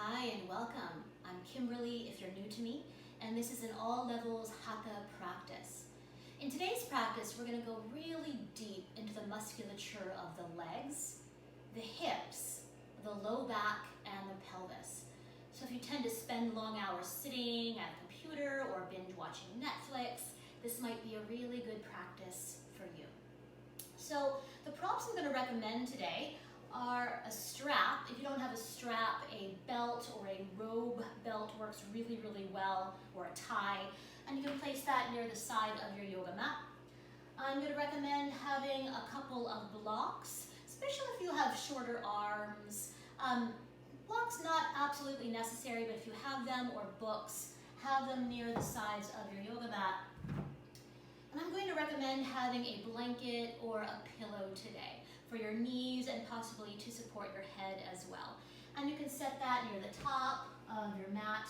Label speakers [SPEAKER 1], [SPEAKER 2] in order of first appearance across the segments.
[SPEAKER 1] Hi and welcome. I'm Kimberly if you're new to me, and this is an all levels Hatha practice. In today's practice, we're going to go really deep into the musculature of the legs, the hips, the low back, and the pelvis. So if you tend to spend long hours sitting at a computer or binge watching Netflix, this might be a really good practice for you. So the props I'm going to recommend today are a strap. If you don't have a strap, a belt or a robe belt works really, really well, or a tie, and you can place that near the side of your yoga mat. I'm going to recommend having a couple of blocks, especially if you have shorter arms. Blocks not absolutely necessary, but if you have them, or books, have them near the sides of your yoga mat. And I'm going to recommend having a blanket or a pillow today for your knees and possibly to support your head as well. And you can set that near the top of your mat.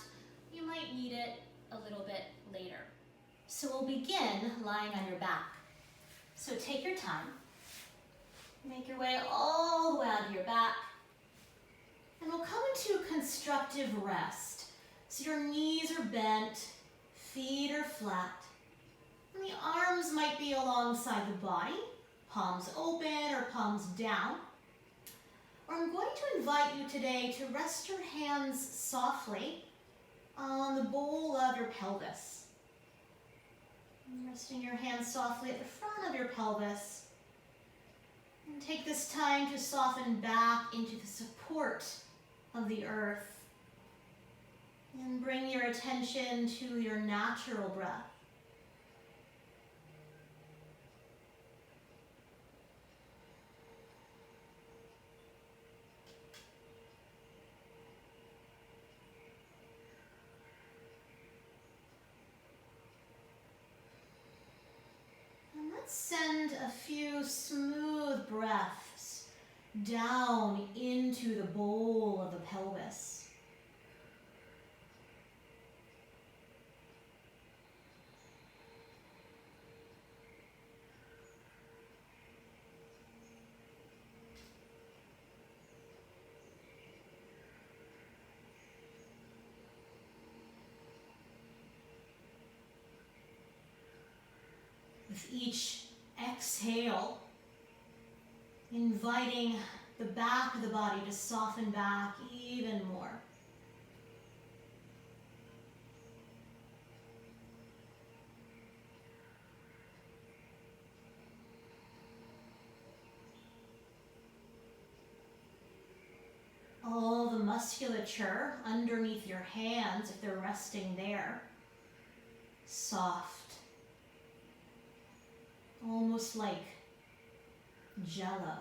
[SPEAKER 1] You might need it a little bit later. So we'll begin lying on your back. So take your time. Make your way all the way out of your back. And we'll come into constructive rest. So your knees are bent, feet are flat. And the arms might be alongside the body, palms open or palms down. Or I'm going to invite you today to rest your hands softly on the bowl of your pelvis. Resting your hands softly at the front of your pelvis. And take this time to soften back into the support of the earth. And bring your attention to your natural breath. Send a few smooth breaths down into the bowl of the pelvis. With each exhale, inviting the back of the body to soften back even more. All the musculature underneath your hands, if they're resting there, soft. Almost like jello.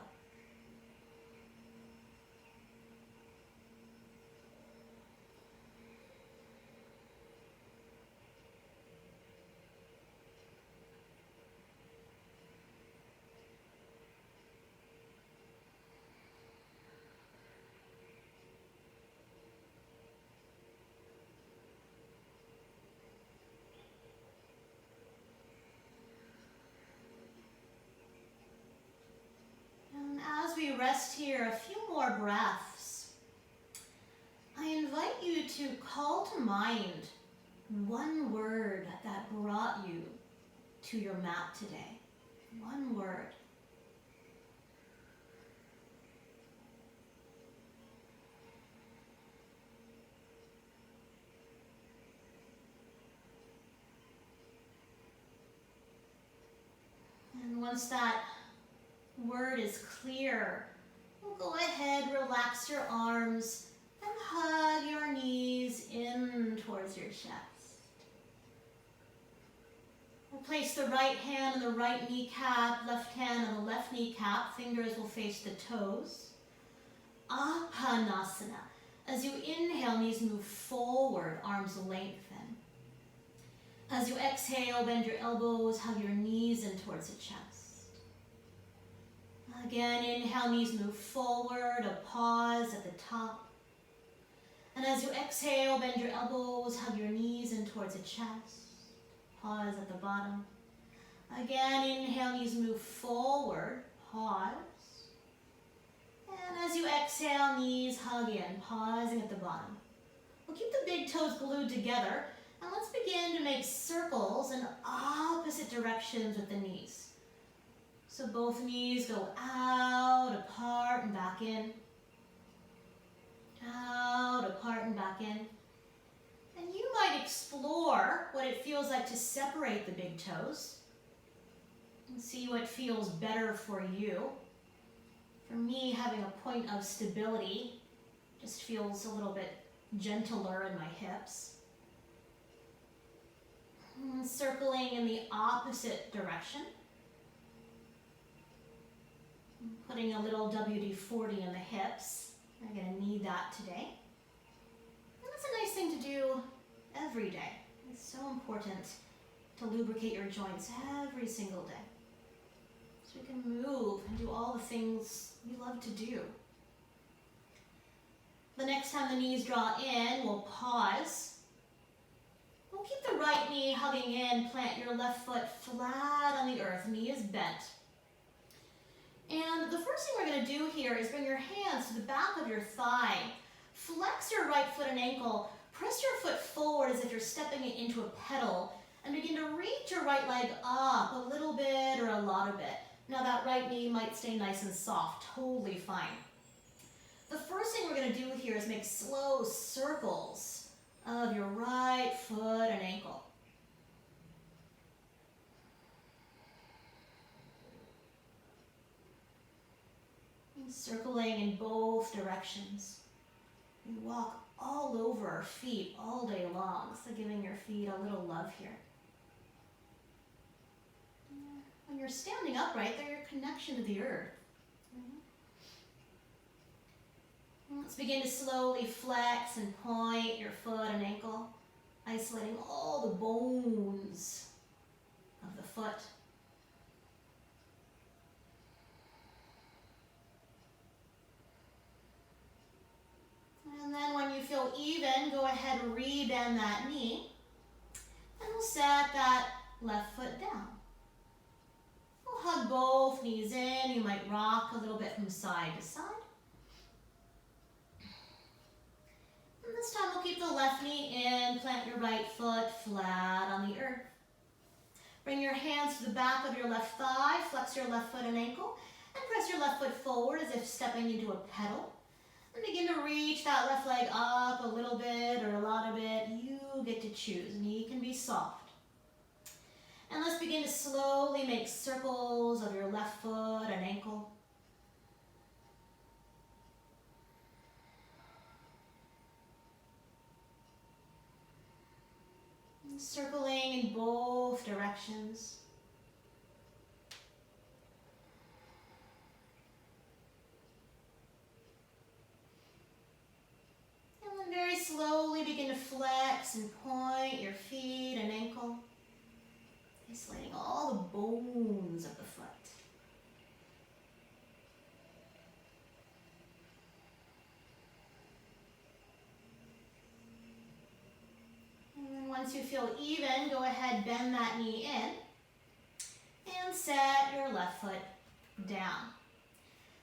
[SPEAKER 1] We rest here a few more breaths. I invite you to call to mind one word that brought you to your mat today. One word. And once that word is clear, we'll go ahead, relax your arms, and hug your knees in towards your chest. We'll place the right hand on the right kneecap, left hand on the left kneecap. Fingers will face the toes. Apanasana. As you inhale, knees move forward, arms lengthen. As you exhale, bend your elbows, hug your knees in towards the chest. Again, inhale, knees move forward, a pause at the top. And as you exhale, bend your elbows, hug your knees in towards the chest. Pause at the bottom. Again, inhale, knees move forward, pause. And as you exhale, knees hug in, pausing at the bottom. We'll keep the big toes glued together, and let's begin to make circles in opposite directions with the knees. So both knees go out, apart, and back in. Out, apart, and back in. And you might explore what it feels like to separate the big toes and see what feels better for you. For me, having a point of stability just feels a little bit gentler in my hips. And circling in the opposite direction. Putting a little WD-40 in the hips. I'm going to need that today. And that's a nice thing to do every day. It's so important to lubricate your joints every single day. So we can move and do all the things you love to do. The next time the knees draw in, we'll pause. We'll keep the right knee hugging in, plant your left foot flat on the earth, knee is bent. And the first thing we're going to do here is bring your hands to the back of your thigh. Flex your right foot and ankle. Press your foot forward as if you're stepping it into a pedal. And begin to reach your right leg up a little bit or a lot of it. Now that right knee might stay nice and soft. Totally fine. The first thing we're going to do here is make slow circles of your right foot and ankle. Circling in both directions. We walk all over our feet all day long, so giving your feet a little love here. When you're standing upright, they're your connection to the earth. Let's begin to slowly flex and point your foot and ankle, isolating all the bones of the foot. And then when you feel even, go ahead and re-bend that knee. And we'll set that left foot down. We'll hug both knees in. You might rock a little bit from side to side. And this time we'll keep the left knee in. Plant your right foot flat on the earth. Bring your hands to the back of your left thigh. Flex your left foot and ankle. And press your left foot forward as if stepping into a pedal. And begin to reach that left leg up a little bit or a lot of it. You get to choose. Knee can be soft. And let's begin to slowly make circles of your left foot and ankle. And circling in both directions. Very slowly begin to flex and point your feet and ankle, isolating all the bones of the foot. And then once you feel even, go ahead, bend that knee in and set your left foot down.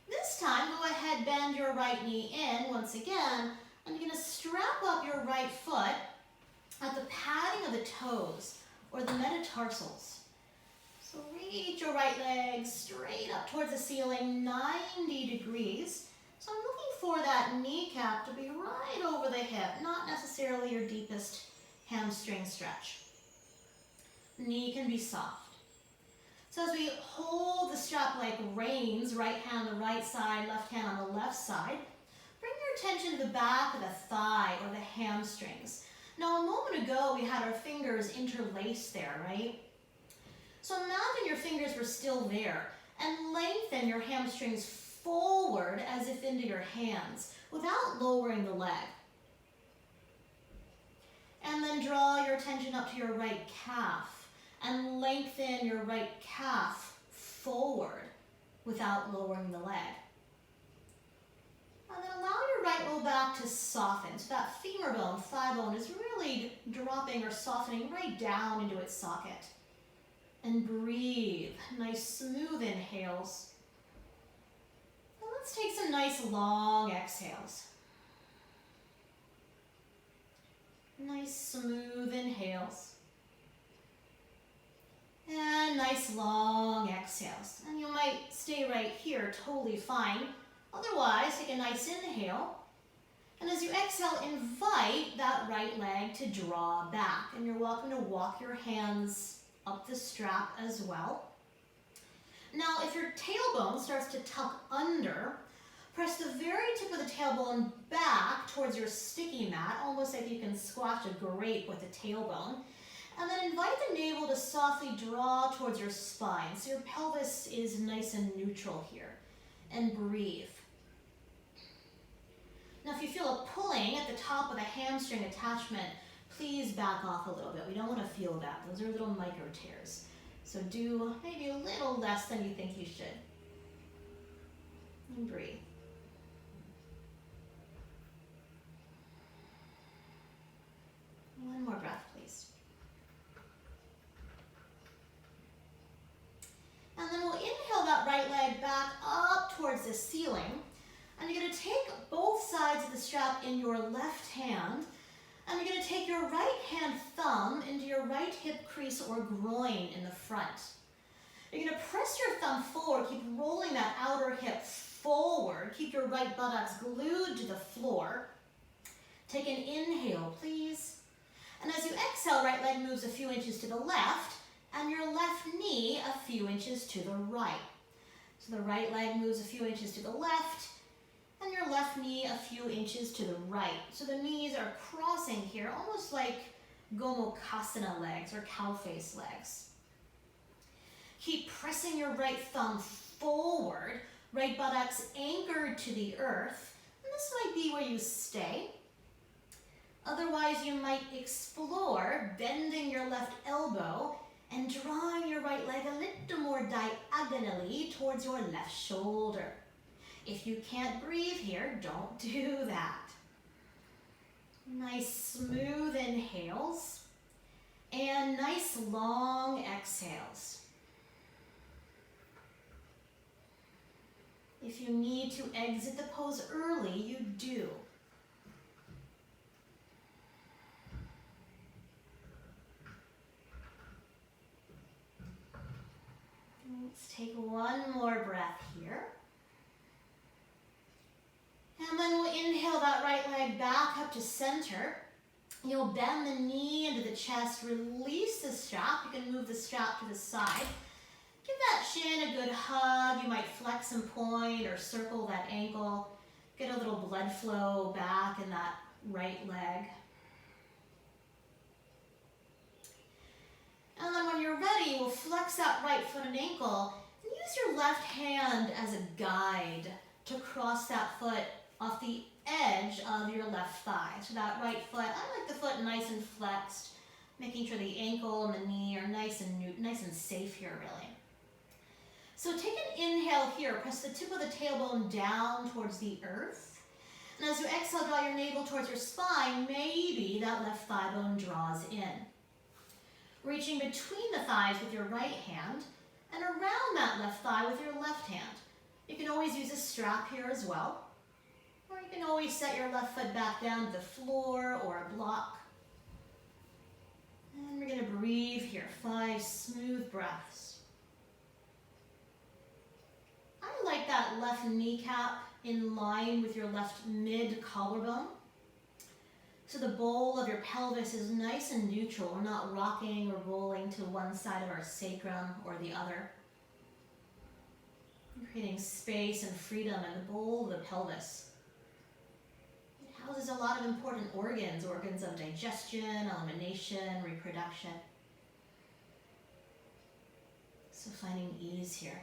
[SPEAKER 1] This time, go ahead, bend your right knee in once again. And you're going to strap up your right foot at the padding of the toes or the metatarsals. So reach your right leg straight up towards the ceiling, 90 degrees. So I'm looking for that kneecap to be right over the hip, not necessarily your deepest hamstring stretch. Knee can be soft. So as we hold the strap like reins, right hand on the right side, left hand on the left side, bring your attention to the back of the thigh or the hamstrings. Now, a moment ago, we had our fingers interlaced there, right? So imagine your fingers were still there and lengthen your hamstrings forward as if into your hands without lowering the leg. And then draw your attention up to your right calf and lengthen your right calf forward without lowering the leg. And then allow your right low back to soften. So that femur bone, thigh bone is really dropping or softening right down into its socket. And breathe. Nice smooth inhales. And Let's take some nice long exhales. Nice smooth inhales. And nice long exhales. And you might stay right here, totally fine. Otherwise, take a nice inhale. And as you exhale, invite that right leg to draw back. And you're welcome to walk your hands up the strap as well. Now, if your tailbone starts to tuck under, press the very tip of the tailbone back towards your sticky mat, almost like you can squash a grape with the tailbone. And then invite the navel to softly draw towards your spine, so your pelvis is nice and neutral here. And breathe. Now, if you feel a pulling at the top of the hamstring attachment, please back off a little bit. We don't want to feel that. Those are little micro tears. So do maybe a little less than you think you should. And breathe. One more breath, please. And then we'll inhale that right leg back up towards the ceiling. And you're going to take both sides of the strap in your left hand, and you're going to take your right hand thumb into your right hip crease or groin in the front. You're going to press your thumb forward, keep rolling that outer hip forward, keep your right buttocks glued to the floor. Take an inhale, please. And as you exhale, right leg moves a few inches to the left, and your left knee a few inches to the right. So the right leg moves a few inches to the left, and your left knee a few inches to the right. So the knees are crossing here, almost like Gomukhasana legs or cow face legs. Keep pressing your right thumb forward, right buttocks anchored to the earth. And this might be where you stay. Otherwise, you might explore bending your left elbow and drawing your right leg a little more diagonally towards your left shoulder. If you can't breathe here, don't do that. Nice smooth inhales and nice long exhales. If you need to exit the pose early, you do. Let's take one more breath here. And then we'll inhale that right leg back up to center. You'll bend the knee into the chest, release the strap. You can move the strap to the side. Give that shin a good hug. You might flex and point or circle that ankle. Get a little blood flow back in that right leg. And then when you're ready, we'll flex that right foot and ankle and use your left hand as a guide to cross that foot off the edge of your left thigh. So that right foot, I like the foot nice and flexed, making sure the ankle and the knee are nice and safe here, really. So take an inhale here. Press the tip of the tailbone down towards the earth. And as you exhale, draw your navel towards your spine. Maybe that left thigh bone draws in. Reaching between the thighs with your right hand and around that left thigh with your left hand. You can always use a strap here as well. Or you can always set your left foot back down to the floor or a block. And we're going to breathe here. 5 smooth breaths. I like that left kneecap in line with your left mid collarbone. So the bowl of your pelvis is nice and neutral. We're not rocking or rolling to one side of our sacrum or the other. We're creating space and freedom in the bowl of the pelvis. It houses a lot of important organs of digestion, elimination, reproduction. So finding ease here.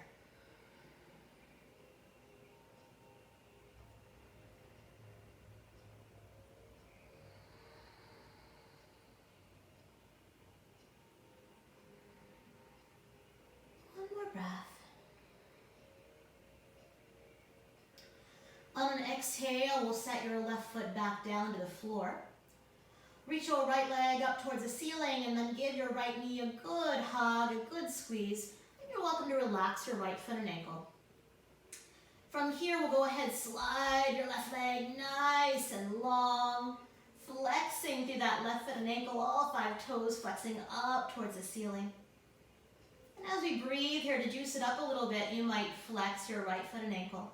[SPEAKER 1] Breath. On an exhale, we'll set your left foot back down to the floor. Reach your right leg up towards the ceiling and then give your right knee a good hug, a good squeeze. And you're welcome to relax your right foot and ankle. From here, we'll go ahead, slide your left leg nice and long, flexing through that left foot and ankle, all 5 toes flexing up towards the ceiling. And as we breathe here to juice it up a little bit, you might flex your right foot and ankle.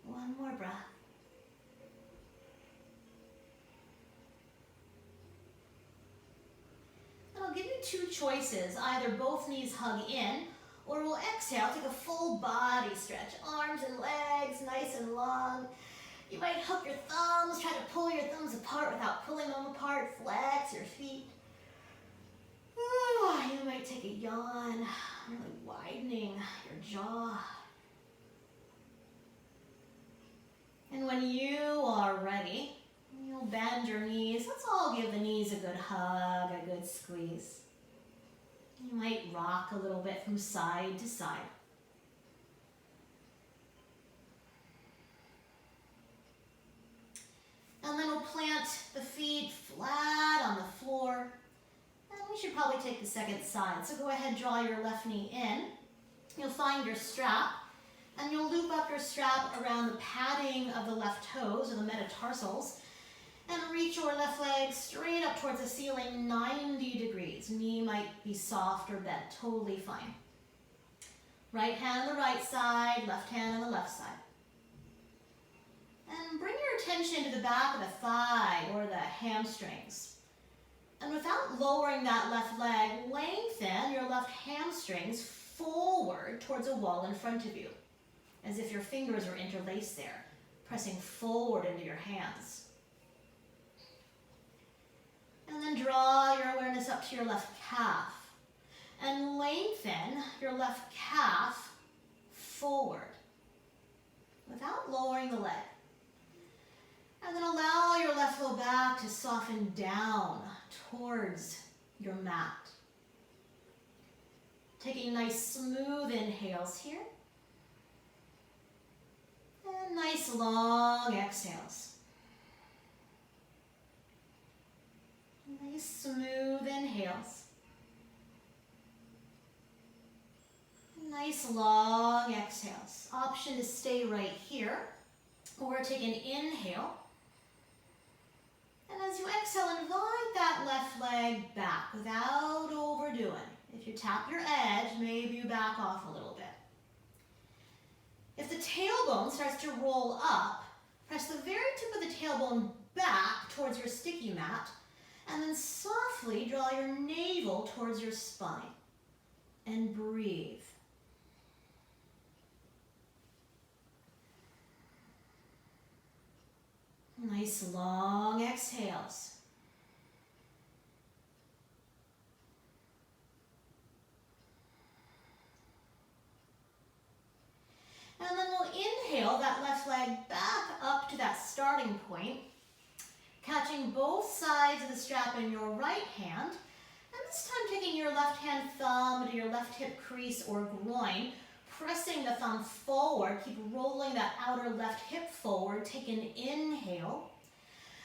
[SPEAKER 1] One more breath. And I'll give you 2 choices. Either both knees hug in, or we'll exhale, take a full body stretch. Arms and legs nice and long. You might hook your thumbs, try to pull your thumbs apart without pulling them apart. Flex your feet. You might take a yawn, really widening your jaw. And when you are ready, you'll bend your knees. Let's all give the knees a good hug, a good squeeze. You might rock a little bit from side to side. And then we'll plant the feet flat on the floor. And we should probably take the second side. So go ahead, draw your left knee in. You'll find your strap. And you'll loop up your strap around the padding of the left toes, or the metatarsals, and reach your left leg straight up towards the ceiling, 90 degrees. Knee might be soft or bent, totally fine. Right hand on the right side, left hand on the left side. And bring your attention to the back of the thigh or the hamstrings. And without lowering that left leg, lengthen your left hamstrings forward towards a wall in front of you, as if your fingers were interlaced there, pressing forward into your hands. And then draw your awareness up to your left calf and lengthen your left calf forward without lowering the leg. And then allow your left low back to soften down towards your mat. Taking nice smooth inhales here. And nice long exhales. Nice smooth inhales. Nice long exhales. Option to stay right here, or take an inhale. And as you exhale, invite that left leg back without overdoing. If you tap your edge, maybe you back off a little bit. If the tailbone starts to roll up, press the very tip of the tailbone back towards your sticky mat, and then softly draw your navel towards your spine. And breathe. Nice long exhales. And then we'll inhale that left leg back up to that starting point, catching both sides of the strap in your right hand, and this time taking your left hand thumb to your left hip crease or groin, pressing the thumb forward, keep rolling that outer left hip forward, take an inhale,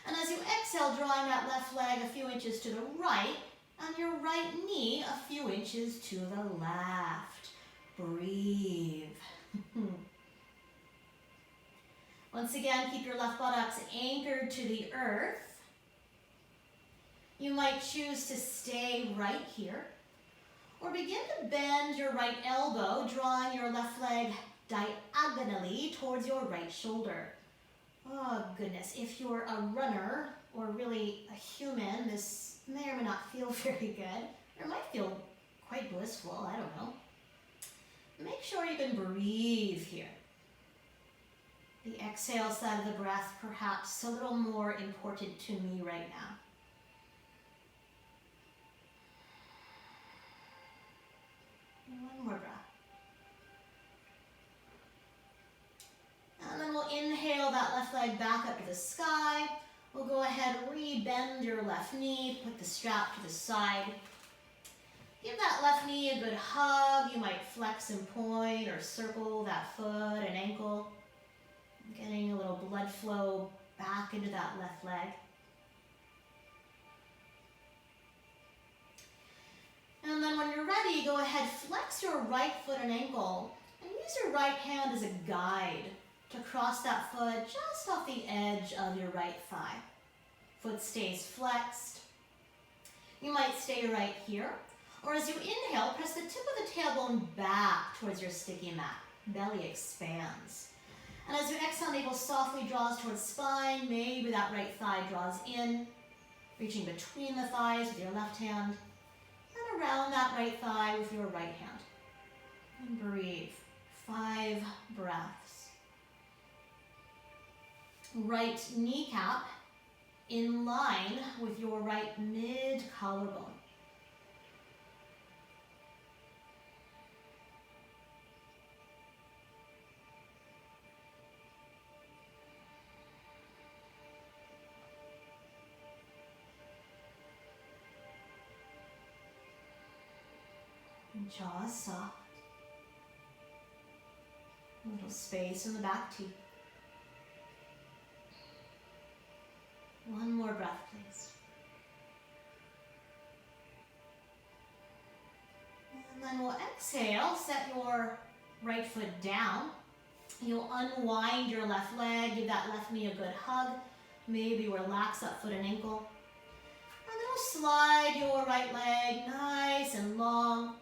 [SPEAKER 1] and as you exhale, drawing that left leg a few inches to the right, and your right knee a few inches to the left. Breathe. Once again, keep your left buttocks anchored to the earth. You might choose to stay right here, or begin to bend your right elbow, drawing your left leg diagonally towards your right shoulder. Oh goodness, if you're a runner or really a human, this may or may not feel very good. Or it might feel quite blissful, I don't know. Make sure you can breathe here. The exhale side of the breath perhaps a little more important to me right now. One more breath. And then we'll inhale that left leg back up to the sky. We'll go ahead, re-bend your left knee, put the strap to the side. Give that left knee a good hug. You might flex and point or circle that foot and ankle. Getting a little blood flow back into that left leg. And then when you're ready, go ahead, flex your right foot and ankle, and use your right hand as a guide to cross that foot just off the edge of your right thigh. Foot stays flexed. You might stay right here, or as you inhale, press the tip of the tailbone back towards your sticky mat. Belly expands. And as you exhale, navel softly draws towards spine. Maybe that right thigh draws in, reaching between the thighs with your left hand, and around that right thigh with your right hand. And breathe. 5 breaths. Right kneecap in line with your right mid-collarbone. Jaws soft. A little space in the back teeth. One more breath, please. And then we'll exhale, set your right foot down. You'll unwind your left leg, give that left knee a good hug. Maybe relax that foot and ankle. And then we'll slide your right leg nice and long,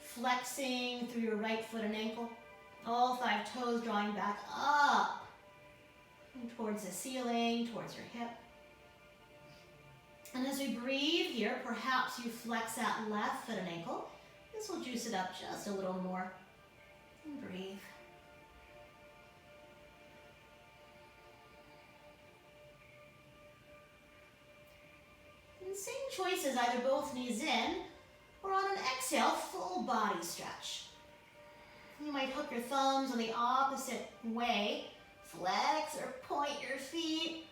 [SPEAKER 1] flexing through your right foot and ankle. All 5 toes drawing back up and towards the ceiling, towards your hip. And as we breathe here, perhaps you flex that left foot and ankle. This will juice it up just a little more. And breathe. And same choices, either both knees in, or on an exhale, full body stretch. You might hook your thumbs on the opposite way. Flex or point your feet.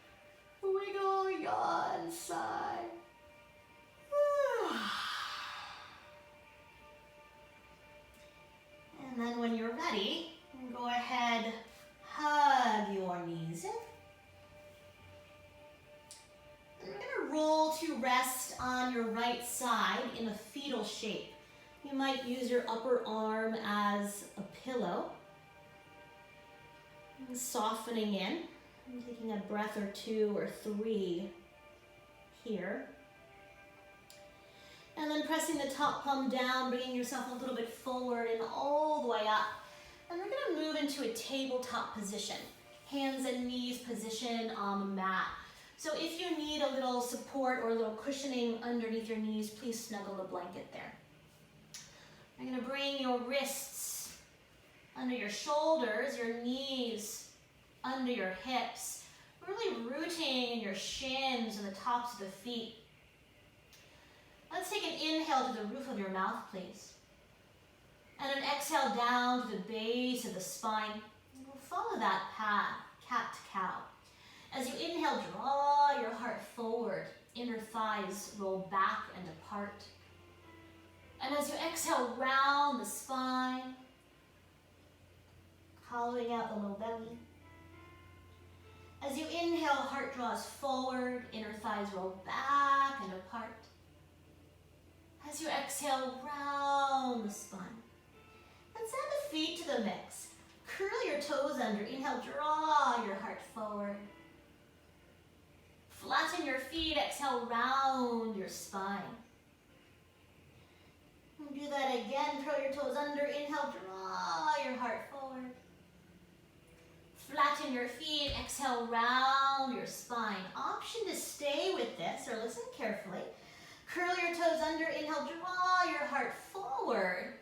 [SPEAKER 1] Wiggle, yawn, sigh. And then when you're ready, go ahead, hug your knees in. And we're going to roll to rest on your right side in a fetal shape. You might use your upper arm as a pillow. And softening in. I'm taking a breath or 2 or 3 here. And then pressing the top palm down, bringing yourself a little bit forward and all the way up. And we're going to move into a tabletop position. Hands and knees position on the mat. So if you need a little support or a little cushioning underneath your knees, please snuggle the blanket there. You're going to bring your wrists under your shoulders, your knees under your hips, really rooting in your shins and the tops of the feet. Let's take an inhale to the roof of your mouth, please. And an exhale down to the base of the spine. And we'll follow that path, cat to cow. As you inhale, draw your heart forward. Inner thighs roll back and apart. And as you exhale, round the spine, hollowing out the low belly. As you inhale, heart draws forward, inner thighs roll back and apart. As you exhale, round the spine. And send the feet to the mix. Curl your toes under. Inhale, draw your heart forward. Flatten your feet, exhale, round your spine. And do that again, curl your toes under. Inhale, draw your heart forward. Flatten your feet, exhale, round your spine. Option to stay with this, or listen carefully. Curl your toes under, inhale, draw your heart forward.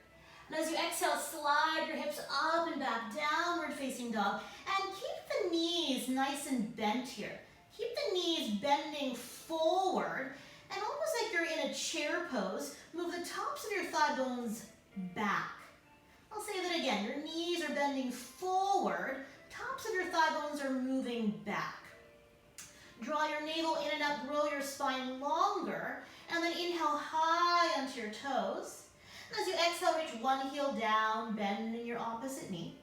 [SPEAKER 1] And as you exhale, slide your hips up and back, downward facing dog. And keep the knees nice and bent here. Keep the knees bending forward, and almost like you're in a chair pose, move the tops of your thigh bones back. I'll say that again. Your knees are bending forward, tops of your thigh bones are moving back. Draw your navel in and up, grow your spine longer, and then inhale high onto your toes. As you exhale, reach one heel down, bend in your opposite knee.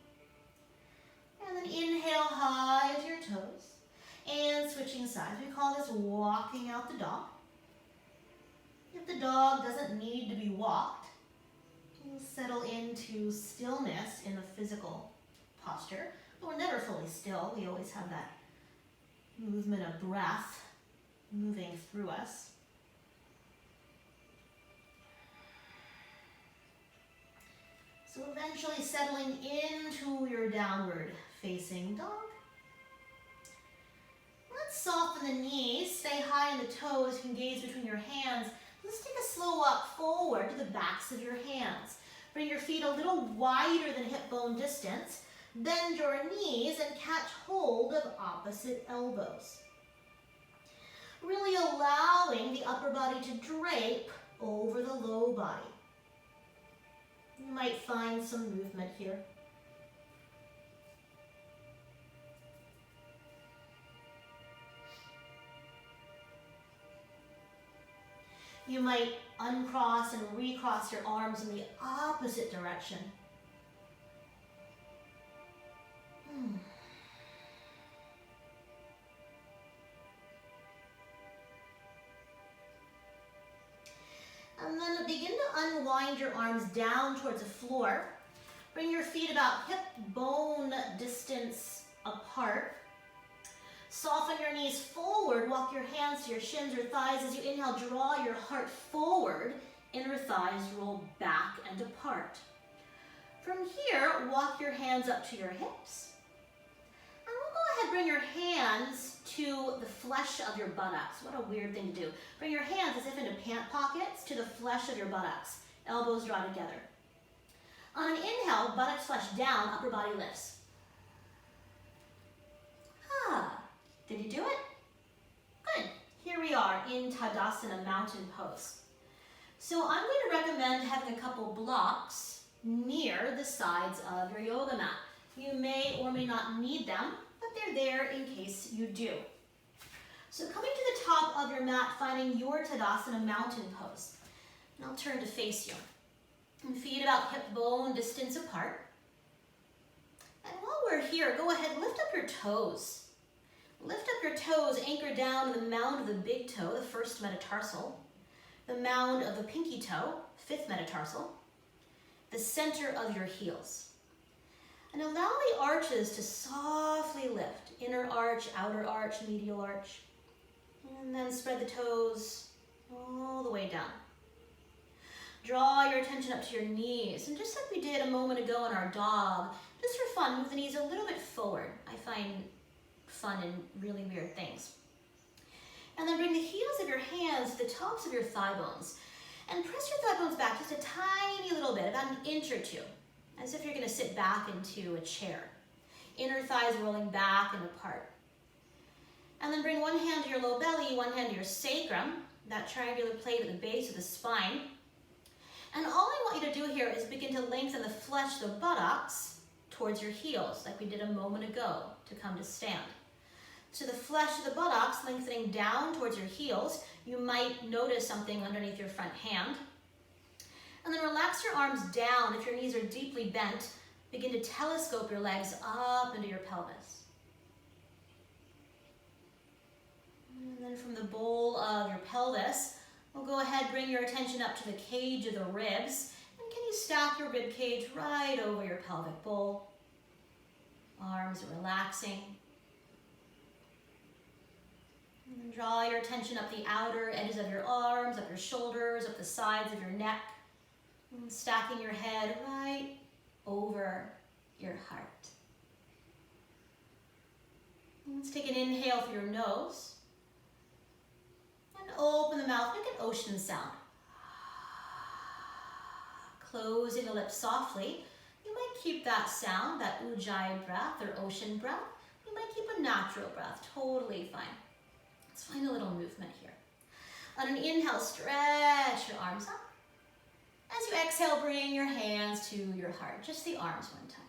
[SPEAKER 1] And then inhale high to your toes. And switching sides. We call this walking out the dog. If the dog doesn't need to be walked, we'll settle into stillness in the physical posture. But we're never fully still. We always have that movement of breath moving through us. So eventually settling into your downward facing dog. Let's soften the knees, stay high in the toes, you can gaze between your hands. Let's take a slow walk forward to the backs of your hands. Bring your feet a little wider than hip bone distance. Bend your knees and catch hold of opposite elbows. Really allowing the upper body to drape over the low body. You might find some movement here. You might uncross and recross your arms in the opposite direction. And then begin to unwind your arms down towards the floor. Bring your feet about hip bone distance apart. Soften your knees forward. Walk your hands to your shins or thighs. As you inhale, draw your heart forward. Inner thighs roll back and apart. From here, walk your hands up to your hips. And we'll go ahead and bring your hands to the flesh of your buttocks. What a weird thing to do. Bring your hands as if into pant pockets to the flesh of your buttocks. Elbows draw together. On an inhale, buttocks flesh down, upper body lifts. Did you do it? Good. Here we are in Tadasana, mountain pose. So I'm going to recommend having a couple blocks near the sides of your yoga mat. You may or may not need them, but they're there in case you do. So coming to the top of your mat, finding your Tadasana mountain pose. And I'll turn to face you. And feet about hip bone distance apart. And while we're here, go ahead, lift up your toes. Lift up your toes, anchor down to the mound of the big toe, the first metatarsal. The mound of the pinky toe, fifth metatarsal. The center of your heels. And allow the arches to softly lift. Inner arch, outer arch, medial arch. And then spread the toes all the way down. Draw your attention up to your knees. And just like we did a moment ago in our dog, just for fun, move the knees a little bit forward. I find fun in really weird things. And then bring the heels of your hands to the tops of your thigh bones. And press your thigh bones back just a tiny little bit, about an inch or two, as if you're going to sit back into a chair. Inner thighs rolling back and apart. And then bring one hand to your low belly, one hand to your sacrum, that triangular plate at the base of the spine. And all I want you to do here is begin to lengthen the flesh of the buttocks towards your heels, like we did a moment ago, to come to stand. So the flesh of the buttocks lengthening down towards your heels. You might notice something underneath your front hand. And then relax your arms down. If your knees are deeply bent, begin to telescope your legs up into your pelvis. And then from the bowl of your pelvis, we'll go ahead, bring your attention up to the cage of the ribs. And can you stack your rib cage right over your pelvic bowl? Arms are relaxing. And then draw your attention up the outer edges of your arms, up your shoulders, up the sides of your neck. And stacking your head right over your heart. And let's take an inhale through your nose. And open the mouth, make an ocean sound. Closing the lips softly. You might keep that sound, that ujjayi breath or ocean breath. You might keep a natural breath, totally fine. Let's find a little movement here. On an inhale, stretch your arms up. As you exhale, bring your hands to your heart, just the arms one time.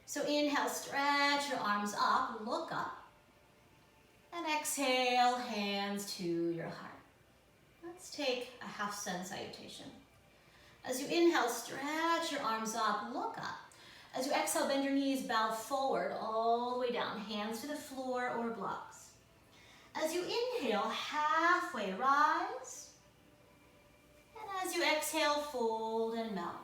[SPEAKER 1] So inhale, stretch your arms up, look up. And exhale, hands to your heart. Let's take a half sun salutation. As you inhale, stretch your arms up, look up. As you exhale, bend your knees, bow forward all the way down, hands to the floor or blocks. As you inhale, halfway rise. And as you exhale, fold and melt.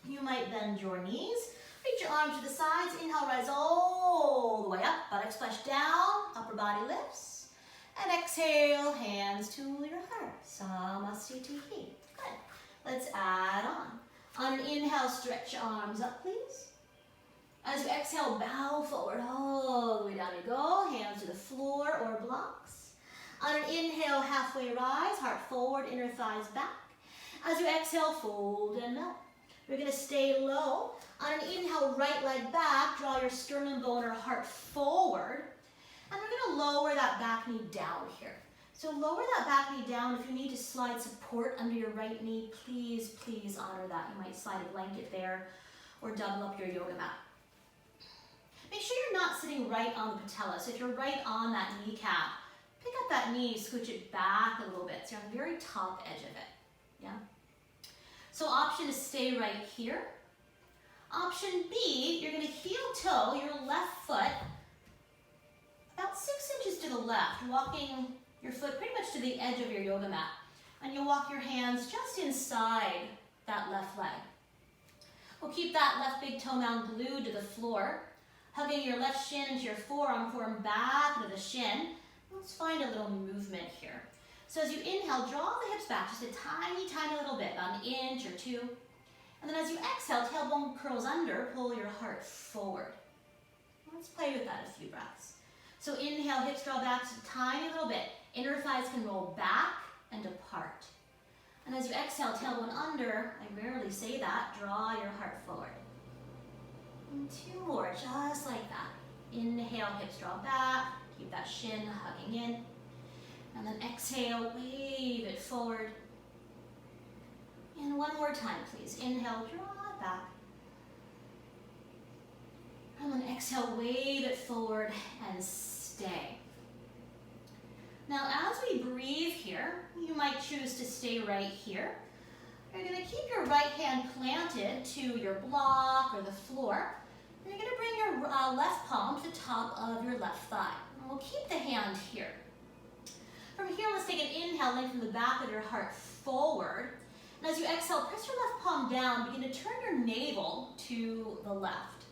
[SPEAKER 1] You might bend your knees, reach your arms to the sides, inhale, rise all the way up, buttocks flesh down, upper body lifts. And exhale, hands to your heart, Samasthiti. Good. Let's add on. On an inhale, stretch your arms up, please. As you exhale, bow forward all the way down you go, hands to the floor or blocks. On an inhale, halfway rise, heart forward, inner thighs back. As you exhale, fold and melt. We're going to stay low. On an inhale, right leg back, draw your sternum bone or heart forward. And we're going to lower that back knee down here. So lower that back knee down. If you need to slide support under your right knee, please, please honor that. You might slide a blanket there or double up your yoga mat. Make sure you're not sitting right on the patella. So if you're right on that kneecap, pick up that knee, scooch it back a little bit. So you're on the very top edge of it. Yeah. So option is stay right here. Option B, you're going to heel toe your left foot about 6 inches to the left, walking your foot pretty much to the edge of your yoga mat. And you'll walk your hands just inside that left leg. We'll keep that left big toe mound glued to the floor, hugging your left shin into your forearm back into the shin. Let's find a little movement here. So as you inhale, draw the hips back just a tiny, tiny little bit, about an inch or two. And then as you exhale, tailbone curls under, pull your heart forward. Let's play with that a few breaths. So inhale, hips draw back just a tiny little bit. Inner thighs can roll back and apart. And as you exhale, tailbone under, I rarely say that, draw your heart forward. And 2 more, just like that. Inhale, hips draw back, keep that shin hugging in. And then exhale, wave it forward. And one more time, please. Inhale, draw it back. And then exhale, wave it forward and stay. Now, as we breathe here, you might choose to stay right here. You're going to keep your right hand planted to your block or the floor. And you're going to bring your left palm to the top of your left thigh. And we'll keep the hand here. From here, let's take an inhale, lengthen the back of your heart forward. And as you exhale, press your left palm down, begin to turn your navel to the left.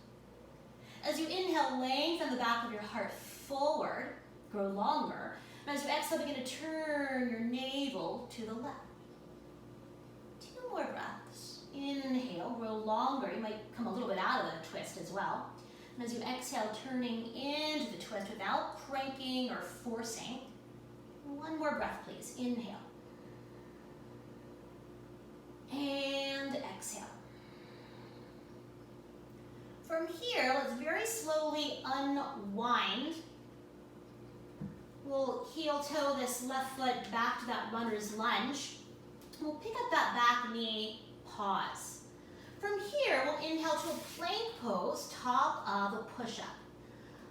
[SPEAKER 1] As you inhale, lengthen the back of your heart forward, grow longer. And as you exhale, begin to turn your navel to the left. 2 more breaths. Inhale, grow longer. You might come a little bit out of a twist as well. And as you exhale, turning into the twist without cranking or forcing. 1 more breath, please. Inhale. And exhale. From here, let's very slowly unwind. We'll heel toe this left foot back to that runner's lunge. We'll pick up that back knee, pause. From here, we'll inhale to a plank pose, top of a push-up.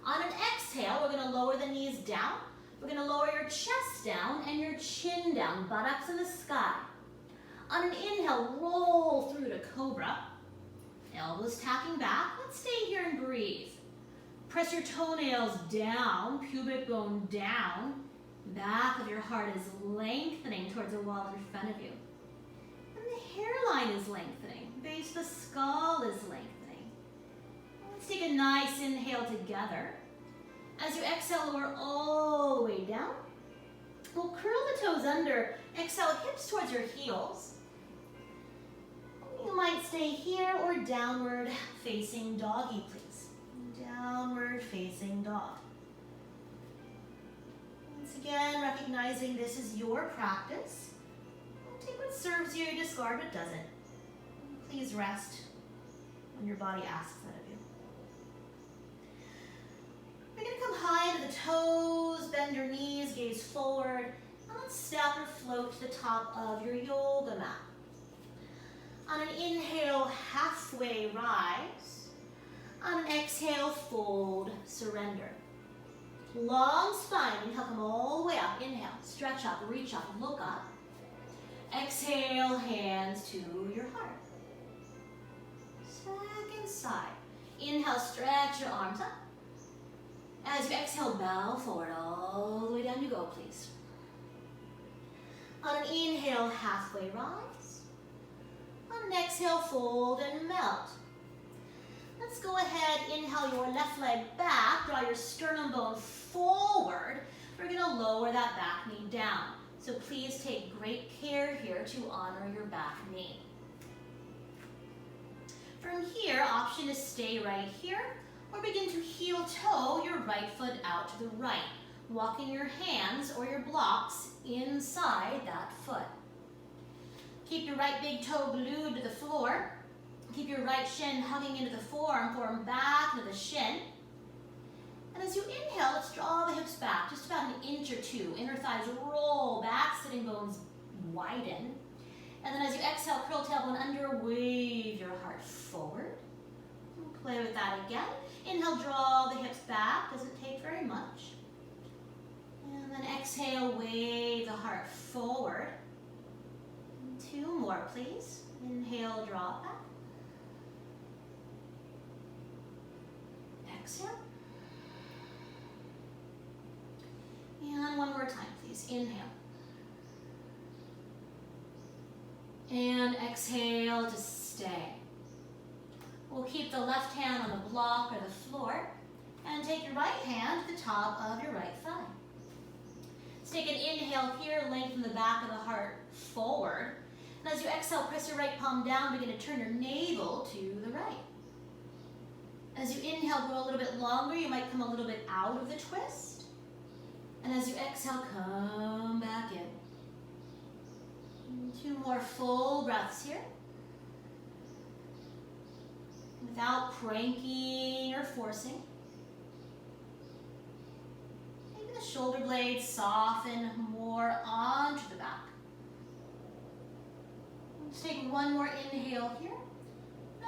[SPEAKER 1] On an exhale, we're going to lower the knees down. We're going to lower your chest down and your chin down, buttocks in the sky. On an inhale, roll through to cobra. Elbows tacking back. Let's stay here and breathe. Press your toenails down, pubic bone down. Back of your heart is lengthening towards the wall in front of you. And the hairline is lengthening. Base of the skull is lengthening. Let's take a nice inhale together. As you exhale, lower all the way down. We'll curl the toes under. Exhale, hips towards your heels. You might stay here or downward facing doggy, please. Downward facing dog. Once again, recognizing this is your practice. Take what serves you, discard what doesn't. Please rest when your body asks that of you. We're going to come high into the toes, bend your knees, gaze forward. And let's step or float to the top of your yoga mat. On an inhale, halfway rise. On an exhale, fold, surrender. Long spine, inhale, come all the way up. Inhale, stretch up, reach up, look up. Exhale, hands to your heart. Second side. Inhale, stretch your arms up. As you exhale, bow forward, all the way down you go, please. On an inhale, halfway rise. On an exhale, fold and melt. Let's go ahead, inhale your left leg back, draw your sternum bone forward. We're gonna lower that back knee down. So please take great care here to honor your back knee. From here, option is stay right here, or begin to heel toe your right foot out to the right, walking your hands or your blocks inside that foot. Keep your right big toe glued to the floor. Keep your right shin hugging into the forearm back to the shin. And as you inhale, let's draw the hips back, just about an inch or two. Inner thighs roll back, sitting bones widen. And then as you exhale, curl tailbone under, wave your heart forward. Play with that again. Inhale, draw the hips back, doesn't take very much. And then exhale, wave the heart forward. And 2 more, please. Inhale, draw it back. Exhale. And one more time, please. Inhale. And exhale to stay. We'll keep the left hand on the block or the floor and take your right hand to the top of your right thigh. Let's take an inhale here, lengthen the back of the heart forward. And as you exhale, press your right palm down, begin to turn your navel to the right. As you inhale, go a little bit longer, you might come a little bit out of the twist. And as you exhale, come back in. And 2 more full breaths here. Without cranking or forcing. Maybe the shoulder blades soften more onto the back. Let's take one more inhale here.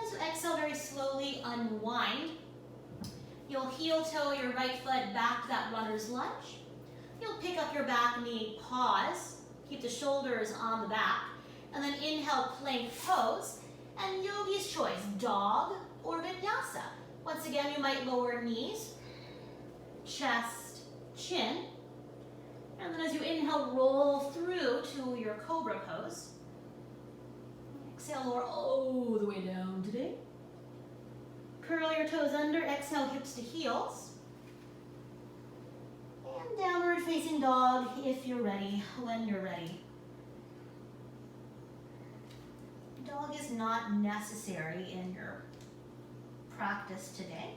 [SPEAKER 1] As you exhale, very slowly unwind. You'll heel toe your right foot back to that runner's lunge. You'll pick up your back knee, pause, keep the shoulders on the back, and then inhale, plank pose, and yogi's choice, dog or vinyasa. Once again, you might lower knees, chest, chin, and then as you inhale, roll through to your cobra pose. Exhale, lower all the way down today. Curl your toes under, exhale, hips to heels. And downward facing dog if you're ready, when you're ready. Dog is not necessary in your practice today.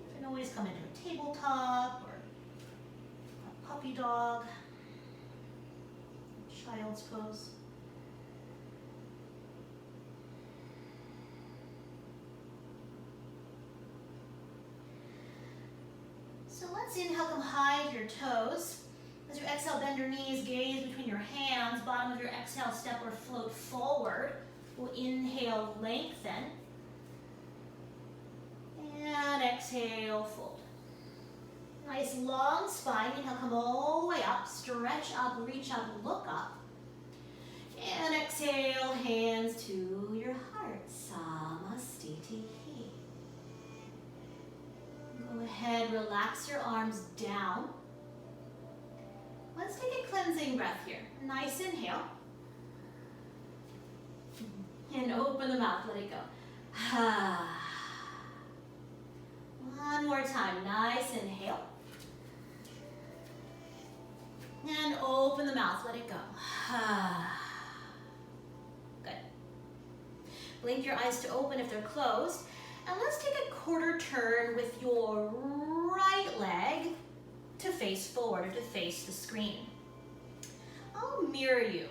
[SPEAKER 1] You can always come into a tabletop or a puppy dog, child's pose. So let's inhale, come high to your toes. As you exhale, bend your knees, gaze between your hands. Bottom of your exhale, step or float forward. We'll inhale, lengthen. And exhale, fold. Nice long spine. Inhale, come all the way up. Stretch up, reach up, look up. And exhale, hands to your heart. Samastiti. Go ahead, relax your arms down. Let's take a cleansing breath here. Nice inhale. And open the mouth, let it go. One more time, nice inhale. And open the mouth, let it go. Good. Blink your eyes to open if they're closed. And let's take a quarter turn with your right leg to face forward or to face the screen. I'll mirror you.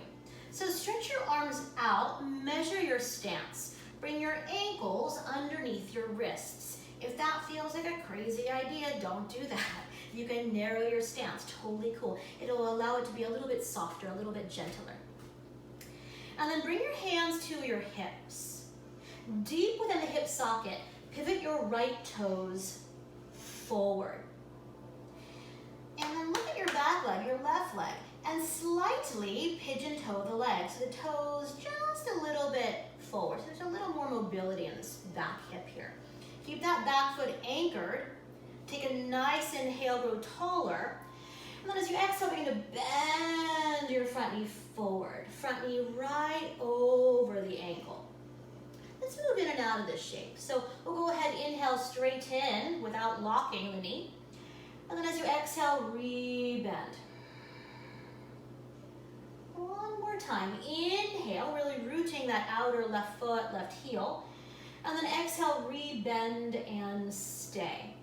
[SPEAKER 1] So stretch your arms out, measure your stance. Bring your ankles underneath your wrists. If that feels like a crazy idea, don't do that. You can narrow your stance, totally cool. It'll allow it to be a little bit softer, a little bit gentler. And then bring your hands to your hips. Deep within the hip socket, pivot your right toes forward. And then look at your back leg, your left leg. And slightly pigeon toe the legs. So the toes just a little bit forward. So there's a little more mobility in this back hip here. Keep that back foot anchored. Take a nice inhale, grow taller. And then as you exhale, begin to bend your front knee forward. Front knee right over the ankle. Let's move in and out of this shape. So we'll go ahead, inhale straight in without locking the knee. And then as you exhale, rebend. One more time. Inhale, really rooting that outer left foot, left heel. And then exhale, rebend and stay.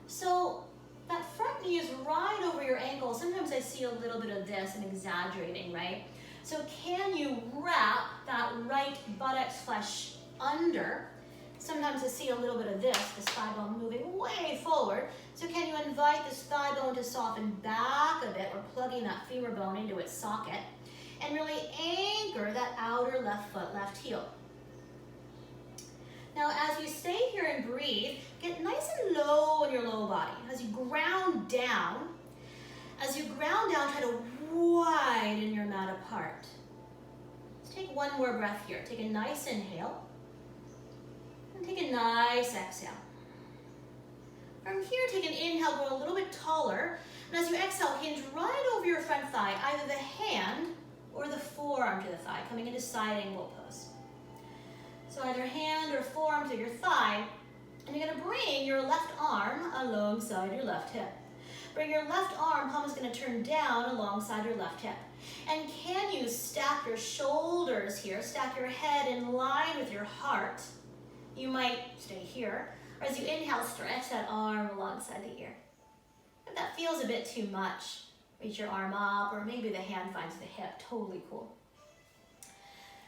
[SPEAKER 1] So that front knee is right over your ankle. Sometimes I see a little bit of this, I'm exaggerating, right? So can you wrap that right buttocks flesh under? Sometimes I see a little bit of this thigh bone moving way forward. So can you invite this thigh bone to soften back a bit, or plugging that femur bone into its socket, and really anchor that outer left foot, left heel. Now as you stay here and breathe, get nice and low in your low body. As you ground down, try to widen your mat apart. Let's take one more breath here. Take a nice inhale, and take a nice exhale. From here, take an inhale, grow a little bit taller, and as you exhale, hinge right over your front thigh, either the hand or the forearm to the thigh, coming into side angle pose. So either hand or forearm to your thigh, and you're gonna bring your left arm alongside your left hip. Bring your left arm, palm is gonna turn down alongside your left hip. And can you stack your shoulders here, stack your head in line with your heart? You might stay here, or as you inhale, stretch that arm alongside the ear. If that feels a bit too much, reach your arm up, or maybe the hand finds the hip, totally cool.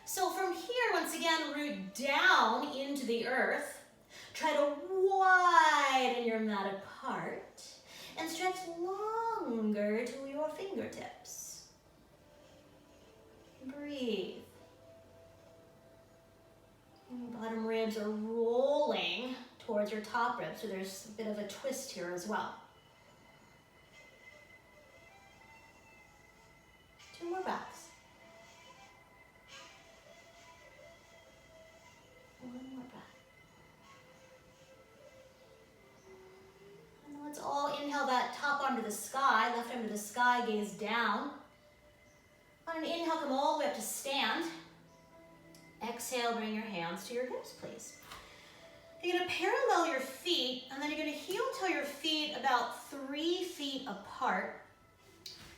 [SPEAKER 1] So from here, once again, root down into the earth. Try to widen your mat apart and stretch longer to your fingertips. Breathe. Your bottom ribs are rolling towards your top ribs, so there's a bit of a twist here as well. 2 more breaths. 1 more breath. And let's all inhale that top arm to the sky, left arm to the sky, gaze down. On an inhale, come all the way up to stand. Exhale, bring your hands to your hips, please. You're gonna parallel your feet, and then you're gonna heel toe your feet about 3 feet apart.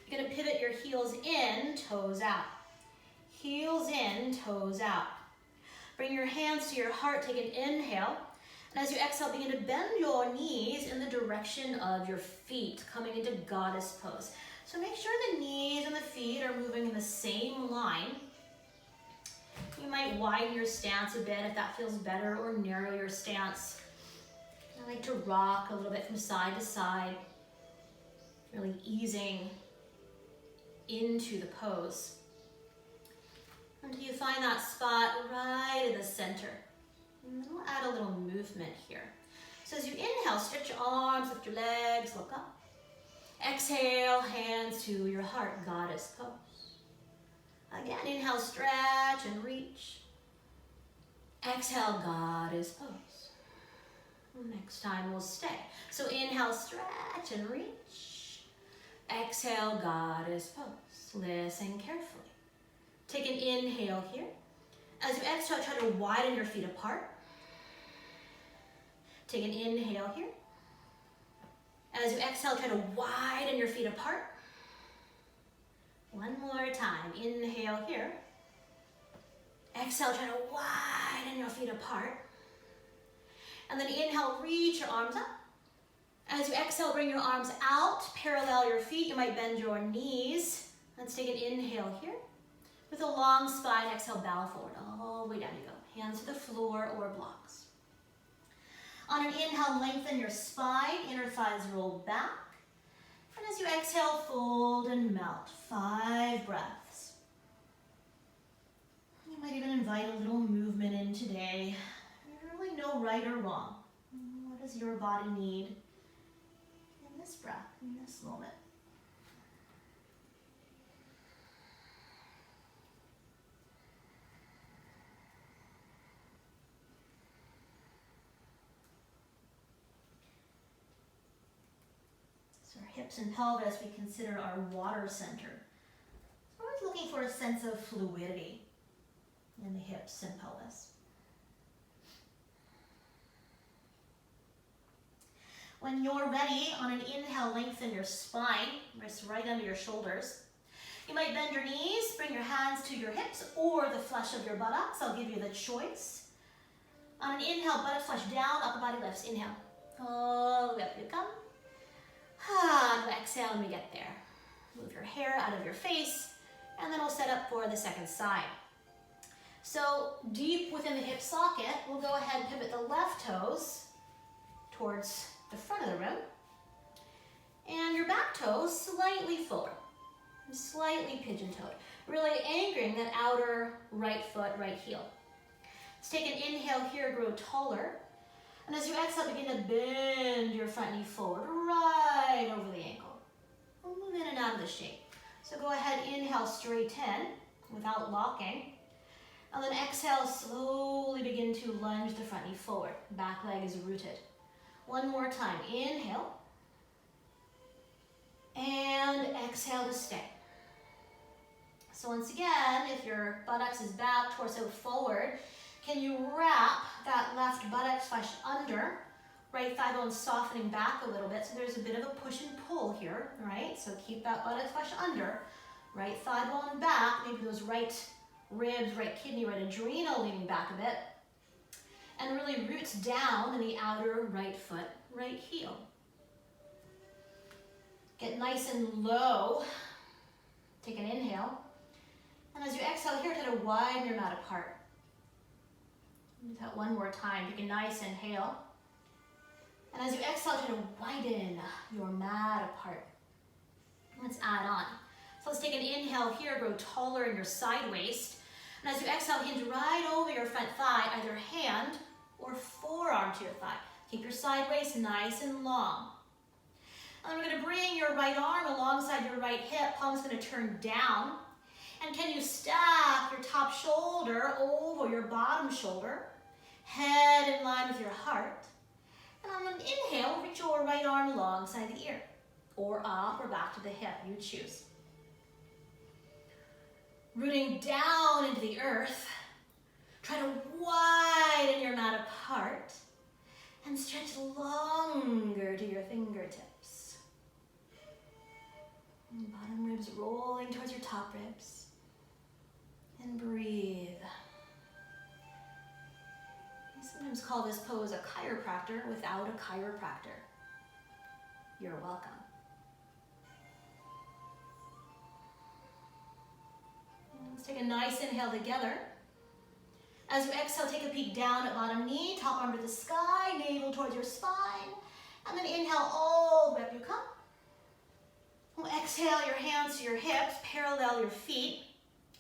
[SPEAKER 1] You're gonna pivot your heels in, toes out. Heels in, toes out. Bring your hands to your heart, take an inhale. And as you exhale, begin to bend your knees in the direction of your feet, coming into goddess pose. So make sure the knees and the feet are moving in the same line. You might widen your stance a bit if that feels better, or narrow your stance. I like to rock a little bit from side to side, really easing into the pose until you find that spot right in the center. And then we'll add a little movement here. So as you inhale, stretch your arms, lift your legs, look up. Exhale, hands to your heart, goddess pose. Again, inhale, stretch and reach. Exhale, goddess pose. Next time we'll stay. So inhale, stretch and reach. Exhale, goddess pose. Listen carefully. Take an inhale here. As you exhale, try to widen your feet apart. Take an inhale here. As you exhale, try to widen your feet apart. One more time. Inhale here. Exhale, try to widen your feet apart. And then inhale, reach your arms up. As you exhale, bring your arms out, parallel your feet. You might bend your knees. Let's take an inhale here. With a long spine, exhale, bow forward. All the way down you go. Hands to the floor or blocks. On an inhale, lengthen your spine. Inner thighs roll back. And as you exhale, fold and melt. 5 breaths. You might even invite a little movement in today. There's really no right or wrong. What does your body need in this breath, in this moment? hips and pelvis we consider our water center. We're always looking for a sense of fluidity in the hips and pelvis. When you're ready, on an inhale, lengthen your spine, wrists right under your shoulders. You might bend your knees, bring your hands to your hips or the flesh of your buttocks. I'll give you the choice. On an inhale, buttocks flush down, upper body lifts. Inhale. All the way up you come. And exhale when we get there. Move your hair out of your face, and then we'll set up for the second side. So deep within the hip socket, we'll go ahead and pivot the left toes towards the front of the room, and your back toes slightly forward, slightly pigeon-toed, really anchoring that outer right foot, right heel. Let's take an inhale here, grow taller, and as you exhale, begin to bend your front knee forward, right over the ankle. We'll move in and out of the shape. So go ahead, inhale, straighten without locking, and then exhale, slowly begin to lunge the front knee forward. Back leg is rooted. One more time, inhale, and exhale to stay. So once again, if your buttocks is back, torso forward, can you wrap that left buttocks flush under, right thigh bone softening back a little bit, so there's a bit of a push and pull here, right? So keep that buttocks flush under, right thigh bone back, maybe those right ribs, right kidney, right adrenal leaning back a bit, and really roots down in the outer right foot, right heel. Get nice and low. Take an inhale. And as you exhale here, try to widen your mat apart. Do that one more time. Take a nice inhale. And as you exhale, try to widen your mat apart. Let's add on. So let's take an inhale here, grow taller in your side waist. And as you exhale, hinge right over your front thigh, either hand or forearm to your thigh. Keep your side waist nice and long. And then we're going to bring your right arm alongside your right hip. Palm's going to turn down. And can you stack your top shoulder over your bottom shoulder? Head in line with your heart. And on an inhale, reach your right arm alongside the ear. Or up or back to the hip, you choose. Rooting down into the earth, try to widen your mat apart and stretch longer to your fingertips. And bottom ribs rolling towards your top ribs. And breathe. I sometimes call this pose a chiropractor without a chiropractor. You're welcome. Let's take a nice inhale together. As you exhale, take a peek down at bottom knee, top arm to the sky, navel towards your spine, and then inhale all the way up you come. We'll exhale your hands to your hips, parallel your feet,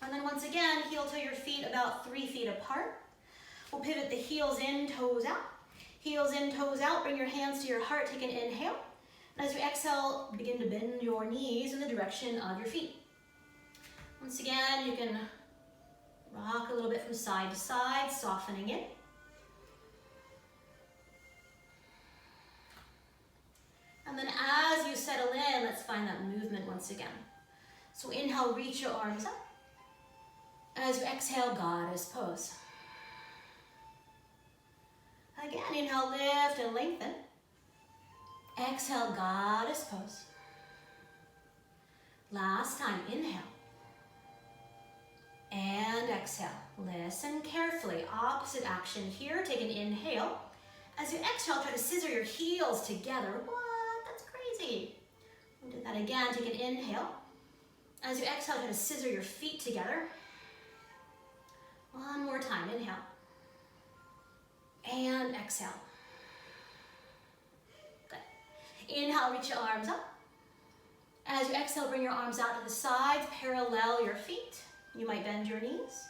[SPEAKER 1] and then once again, heel to your feet about 3 feet apart. We'll pivot the heels in, toes out. Heels in, toes out, bring your hands to your heart, take an inhale. And as you exhale, begin to bend your knees in the direction of your feet. Once again, you can rock a little bit from side to side, softening in. And then as you settle in, let's find that movement once again. So inhale, reach your arms up. As you exhale, goddess pose. Again, inhale, lift and lengthen. Exhale, goddess pose. Last time, inhale. And exhale. Listen carefully. Opposite action here. Take an inhale. As you exhale, try to scissor your heels together. What? That's crazy. We'll do that again. Take an inhale. As you exhale, try to scissor your feet together. One more time. Inhale. And exhale. Good. Inhale, reach your arms up. As you exhale, bring your arms out to the sides. Parallel your feet. You might bend your knees.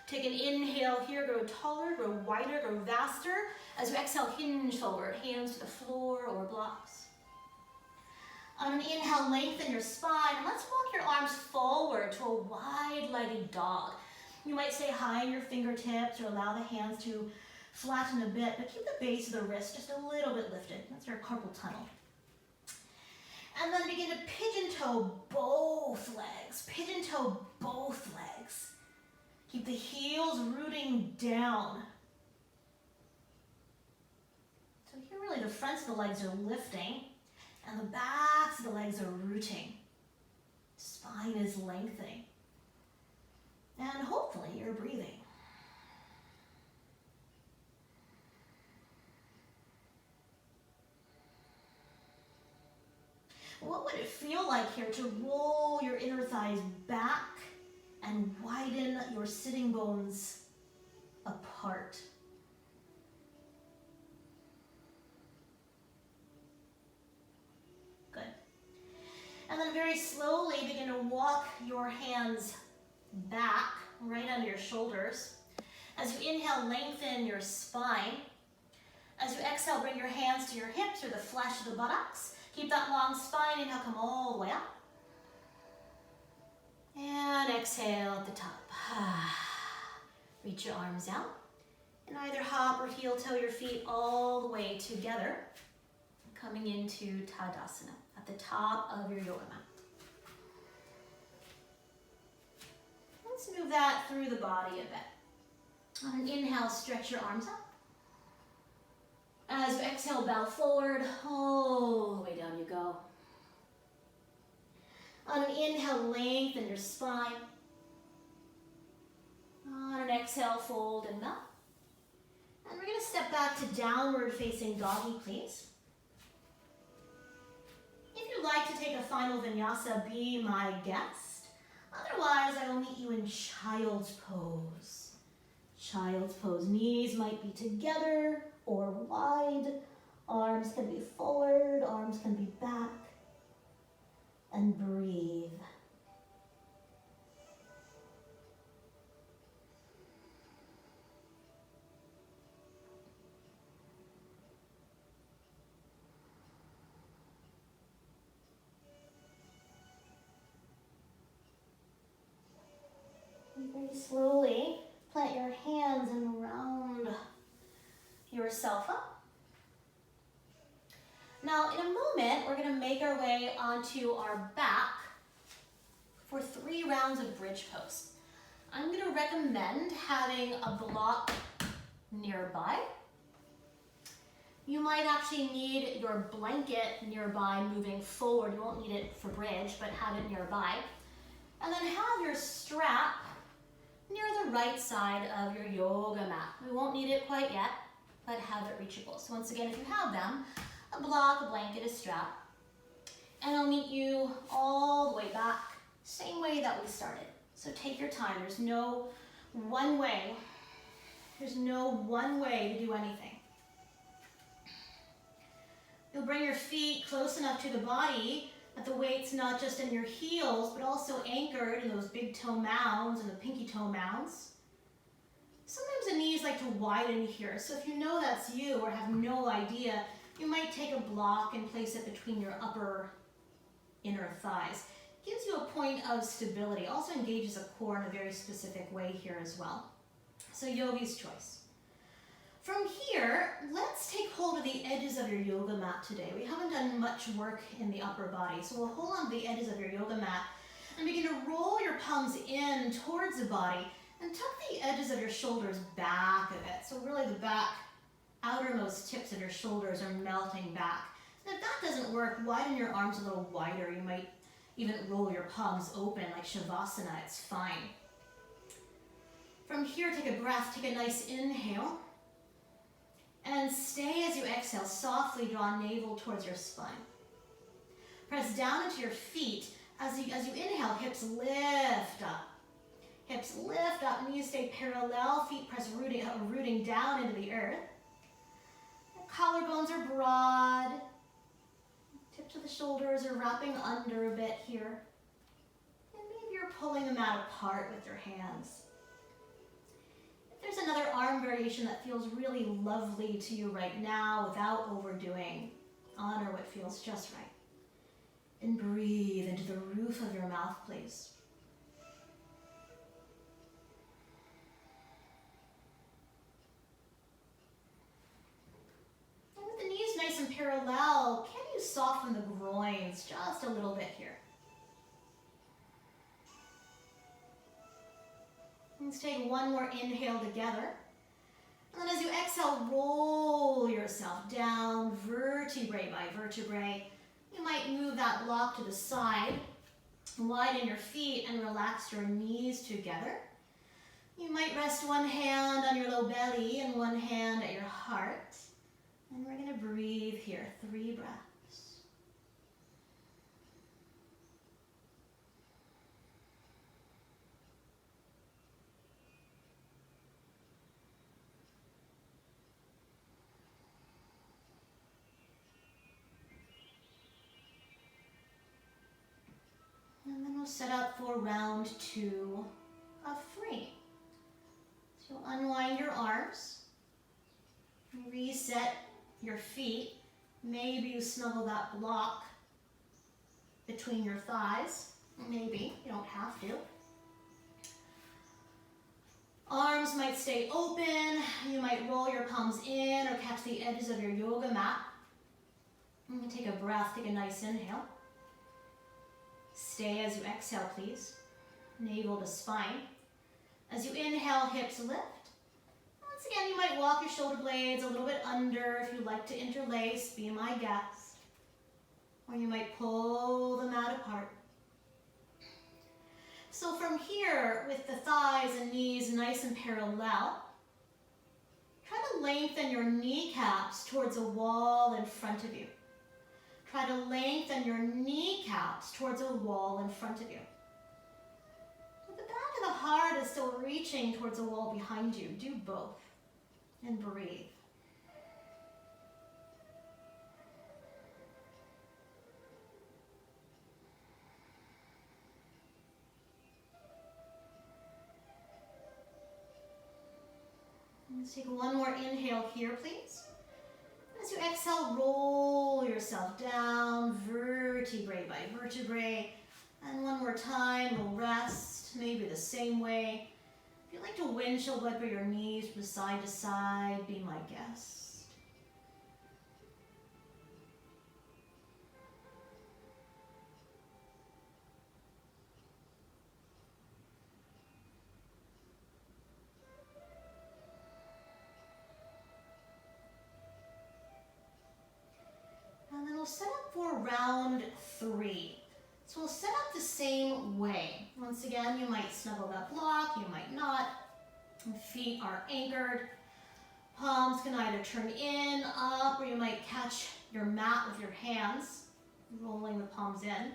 [SPEAKER 1] Take an inhale here, grow taller, grow wider, grow vaster. As you exhale, hinge forward, hands to the floor or blocks. On an inhale, lengthen your spine. And let's walk your arms forward to a wide-legged dog. You might stay high in your fingertips or allow the hands to flatten a bit, but keep the base of the wrist just a little bit lifted. That's your carpal tunnel. And then begin to pigeon toe both legs. Pigeon toe both legs. Keep the heels rooting down. So here really the fronts of the legs are lifting and the backs of the legs are rooting. Spine is lengthening. And hopefully you're breathing. What would it feel like here to roll your inner thighs back and widen your sitting bones apart? Good. And then very slowly begin to walk your hands back, right under your shoulders. As you inhale, lengthen your spine. As you exhale, bring your hands to your hips or the flesh of the buttocks. Keep that long spine. Inhale, come all the way up. And exhale at the top. Reach your arms out. And either hop or heel toe your feet all the way together. Coming into Tadasana at the top of your yoga mat. Let's move that through the body a bit. On an inhale, stretch your arms up. As you exhale, bow forward, all the way down you go. On an inhale, lengthen your spine. On an exhale, fold and melt. And we're going to step back to downward facing doggy, please. If you'd like to take a final vinyasa, be my guest. Otherwise, I will meet you in child's pose. Child's pose. Knees might be together or wide. Arms can be forward, arms can be back. And breathe. And very slowly plant your hands and round yourself up. Now, in a moment, we're going to make our way onto our back for 3 rounds of bridge pose. I'm going to recommend having a block nearby. You might actually need your blanket nearby moving forward. You won't need it for bridge, but have it nearby. And then have your strap near the right side of your yoga mat. We won't need it quite yet, but have it reachable. So once again, if you have them, a block, a blanket, a strap. And I'll meet you all the way back, same way that we started. So take your time. There's no one way. There's no one way to do anything. You'll bring your feet close enough to the body that the weight's not just in your heels, but also anchored in those big toe mounds and the pinky toe mounds. Sometimes the knees like to widen here. So if you know that's you or have no idea, you might take a block and place it between your upper inner thighs. Gives you a point of stability. Also engages the core in a very specific way here as well. So yogi's choice. From here, let's take hold of the edges of your yoga mat today. We haven't done much work in the upper body, so we'll hold on to the edges of your yoga mat and begin to roll your palms in towards the body and tuck the edges of your shoulders back a bit. So really the back outermost tips of your shoulders are melting back. And if that doesn't work, widen your arms a little wider. You might even roll your palms open like Shavasana, it's fine. From here, take a breath, take a nice inhale. And stay as you exhale. Softly draw navel towards your spine. Press down into your feet. As you inhale, hips lift up. Hips lift up, knees stay parallel, feet press rooting down into the earth. Collarbones are broad. Tips of the shoulders are wrapping under a bit here. And maybe you're pulling the mat apart with your hands. If there's another arm variation that feels really lovely to you right now without overdoing, honor what feels just right. And breathe into the roof of your mouth, please. And with the knees nice and parallel, can you soften the groins just Let's take one more inhale together. And then as you exhale, roll yourself down, vertebrae by vertebrae. You might move that block to the side, widen your feet, and relax your knees together. You might rest one hand on your low belly and one hand at your heart. And we're going to breathe here, 3 breaths. And then we'll set up for round 2 of 3. So unwind your arms, reset your feet. Maybe you snuggle that block between your thighs. Maybe, you don't have to. Arms might stay open. You might roll your palms in or catch the edges of your yoga mat. I'm going to take a breath, take a nice inhale. Stay as you exhale, please. Navel to spine. As you inhale, hips lift. Once again, you might walk your shoulder blades a little bit under. If you like to interlace, be my guest. Or you might pull the mat apart. So from here, with the thighs and knees nice and parallel, try to lengthen your kneecaps towards a wall in front of you. Try to lengthen your kneecaps towards a wall in front of you. But the back of the heart is still reaching towards a wall behind you. Do both and breathe. Let's take one more inhale here, please. As you exhale, roll yourself down, vertebrae by vertebrae. And one more time, we'll rest, maybe the same way. If you like to windshield wiper your knees from side to side, be my guest. And then we'll set up for round 3. So we'll set up the same way. Once again, you might snuggle that block, you might not. Feet are anchored. Palms can either turn in, up, or you might catch your mat with your hands, rolling the palms in.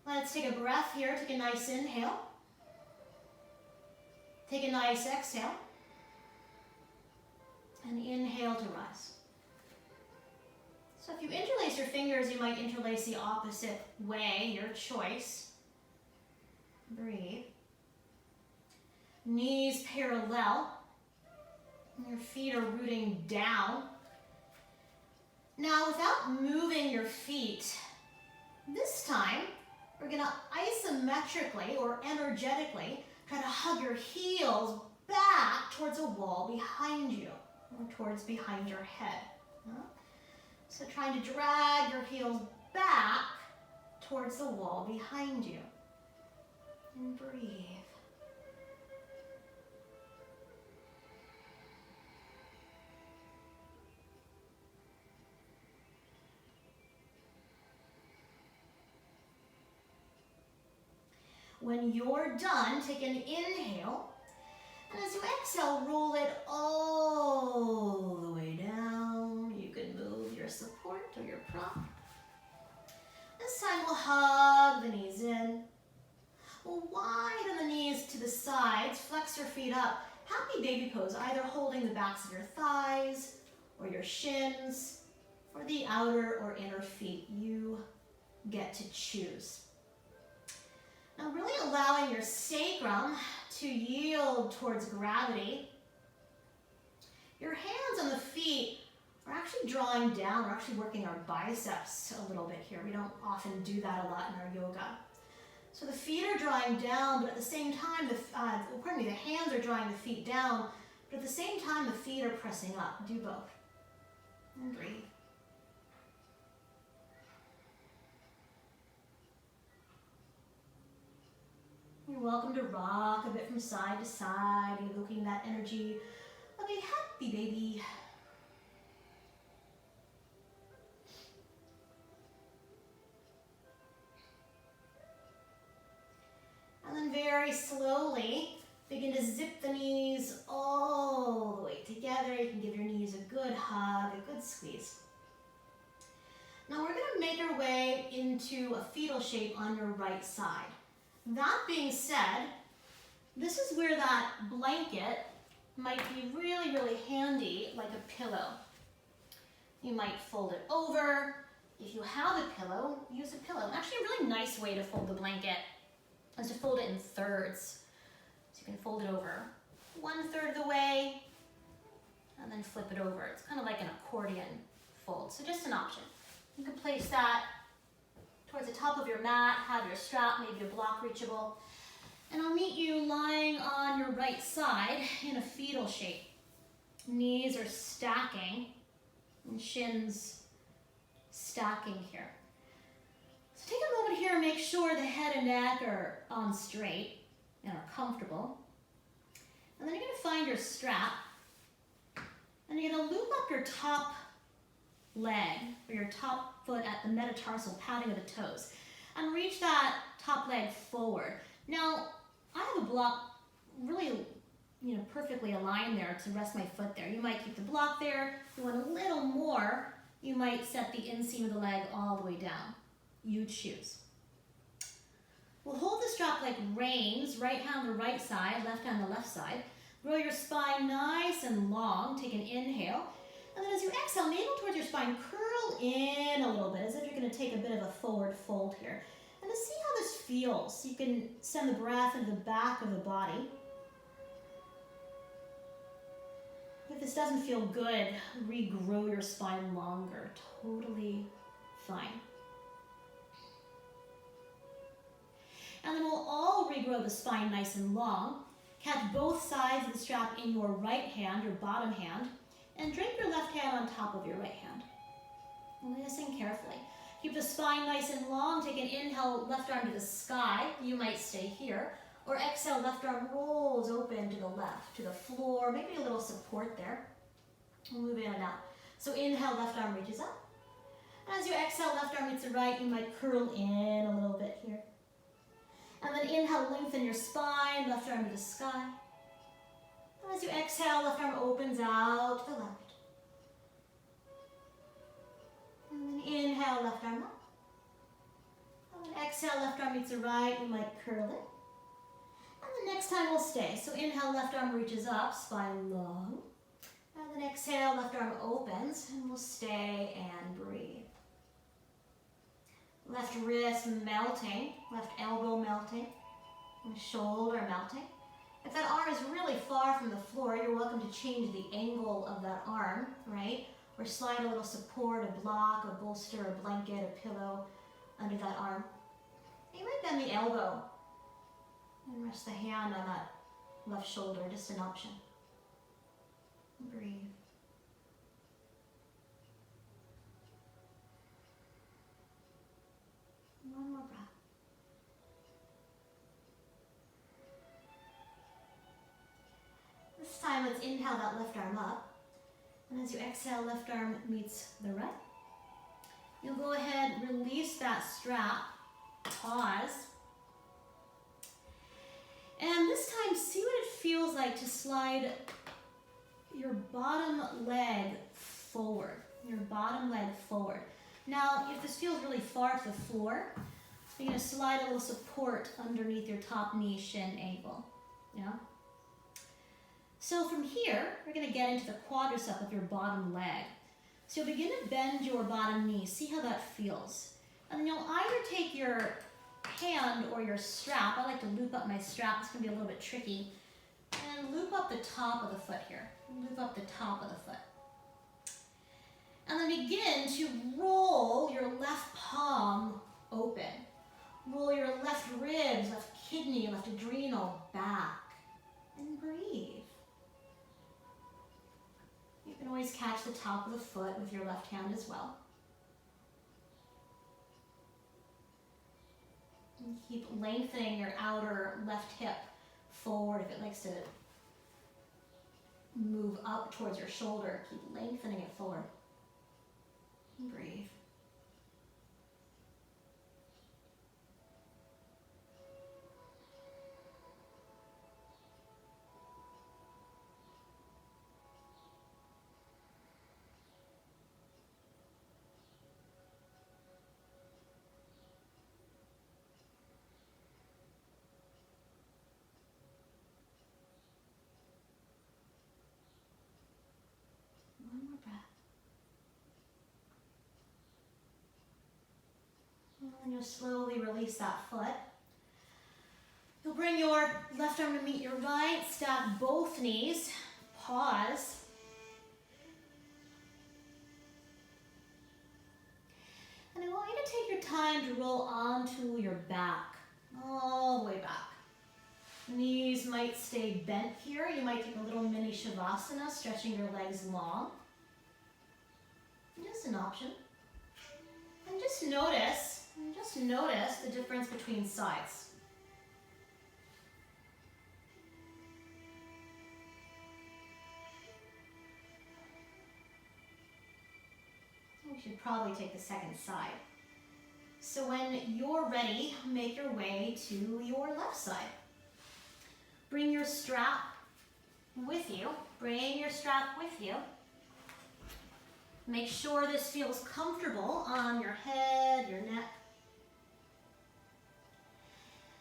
[SPEAKER 1] Let's take a breath here. Take a nice inhale. Take a nice exhale. And inhale to rise. So if you interlace your fingers, you might interlace the opposite way, your choice. Breathe. Knees parallel. Your feet are rooting down. Now, without moving your feet, this time, we're gonna isometrically or energetically try to hug your heels back towards a wall behind you, or towards behind your head. So trying to drag your heels back towards the wall behind you. And breathe. When you're done, take an inhale. And as you exhale, roll it all the way down. You can move your support or your prop. This time we'll hug the knees in. We'll widen the knees to the sides, flex your feet up. Happy baby pose, either holding the backs of your thighs or your shins, or the outer or inner feet. You get to choose. Now really allowing your sacrum to yield towards gravity. Your hands on the feet are actually drawing down. We're actually working our biceps a little bit here. We don't often do that a lot in our yoga. So the feet are drawing down, but at the same time, the hands are drawing the feet down, but at the same time, the feet are pressing up. Do both. And breathe. You're welcome to rock a bit from side to side, evoking that energy of a happy baby. And then very slowly, begin to zip the knees all the way together. You can give your knees a good hug, a good squeeze. Now we're going to make our way into a fetal shape on your right side. That being said, this is where that blanket might be really, really handy, like a pillow. You might fold it over. If you have a pillow, use a pillow. Actually, a really nice way to fold the blanket is to fold it in thirds. So you can fold it over 1/3 of the way and then flip it over. It's kind of like an accordion fold, so just an option. You can place that towards the top of your mat, have your strap, maybe a block reachable, and I'll meet you lying on your right side in a fetal shape. Knees are stacking and shins stacking here. So take a moment here and make sure the head and neck are on straight and are comfortable. And then you're going to find your strap and you're going to loop up your top leg or your top foot at the metatarsal padding of the toes and reach that top leg forward. Now, I have a block really, perfectly aligned there to rest my foot there. You might keep the block there. If you want a little more, you might set the inseam of the leg all the way down. You choose. We'll hold the strap like reins, right hand on the right side, left hand on the left side. Grow your spine nice and long. Take an inhale. And then as you exhale, navel towards your spine, curl in a little bit, as if you're going to take a bit of a forward fold here. And to see how this feels, you can send the breath into the back of the body. If this doesn't feel good, regrow your spine longer. Totally fine. And then we'll all regrow the spine nice and long. Catch both sides of the strap in your right hand, your bottom hand, and drape your left hand on top of your right hand. Listen carefully. Keep the spine nice and long. Take an inhale, left arm to the sky. You might stay here. Or exhale, left arm rolls open to the left, to the floor. Maybe a little support there. We'll move in and out. So inhale, left arm reaches up. And as you exhale, left arm meets the right, you might curl in a little bit here. And then inhale, lengthen your spine, left arm to the sky. And as you exhale, left arm opens out to the left. And then inhale, left arm up. And then exhale, left arm meets the right, you might curl it. And the next time we'll stay. So inhale, left arm reaches up, spine long. And then exhale, left arm opens, and we'll stay and breathe. Left wrist melting, left elbow melting, and shoulder melting. If that arm is really far from the floor, you're welcome to change the angle of that arm, right? Or slide a little support, a block, a bolster, a blanket, a pillow under that arm. And you might bend the elbow and rest the hand on that left shoulder, just an option. Breathe. One more breath. This time, let's inhale that left arm up. And as you exhale, left arm meets the right. You'll go ahead, release that strap, pause. And this time, see what it feels like to slide your bottom leg forward. Your bottom leg forward. Now, if this feels really far to the floor, you're going to slide a little support underneath your top knee, shin, ankle. Yeah? So from here, we're going to get into the quadricep of your bottom leg. So you'll begin to bend your bottom knee. See how that feels. And then you'll either take your hand or your strap. I like to loop up my strap. It's going to be a little bit tricky. And loop up the top of the foot here. Loop up the top of the foot. And then begin to roll your left palm open. Roll your left ribs, left kidney, left adrenal back. And breathe. You can always catch the top of the foot with your left hand as well. And keep lengthening your outer left hip forward if it likes to move up towards your shoulder. Keep lengthening it forward. And breathe. One more breath. And you'll slowly release that foot. You'll bring your left arm to meet your right, stack both knees, pause. And I want you to take your time to roll onto your back, all the way back. Knees might stay bent here. You might take a little mini shavasana, stretching your legs long. Just an option. And just notice the difference between sides. We should probably take the second side. So when you're ready, make your way to your left side. Bring your strap with you. Bring your strap with you. Make sure this feels comfortable on your head, your neck.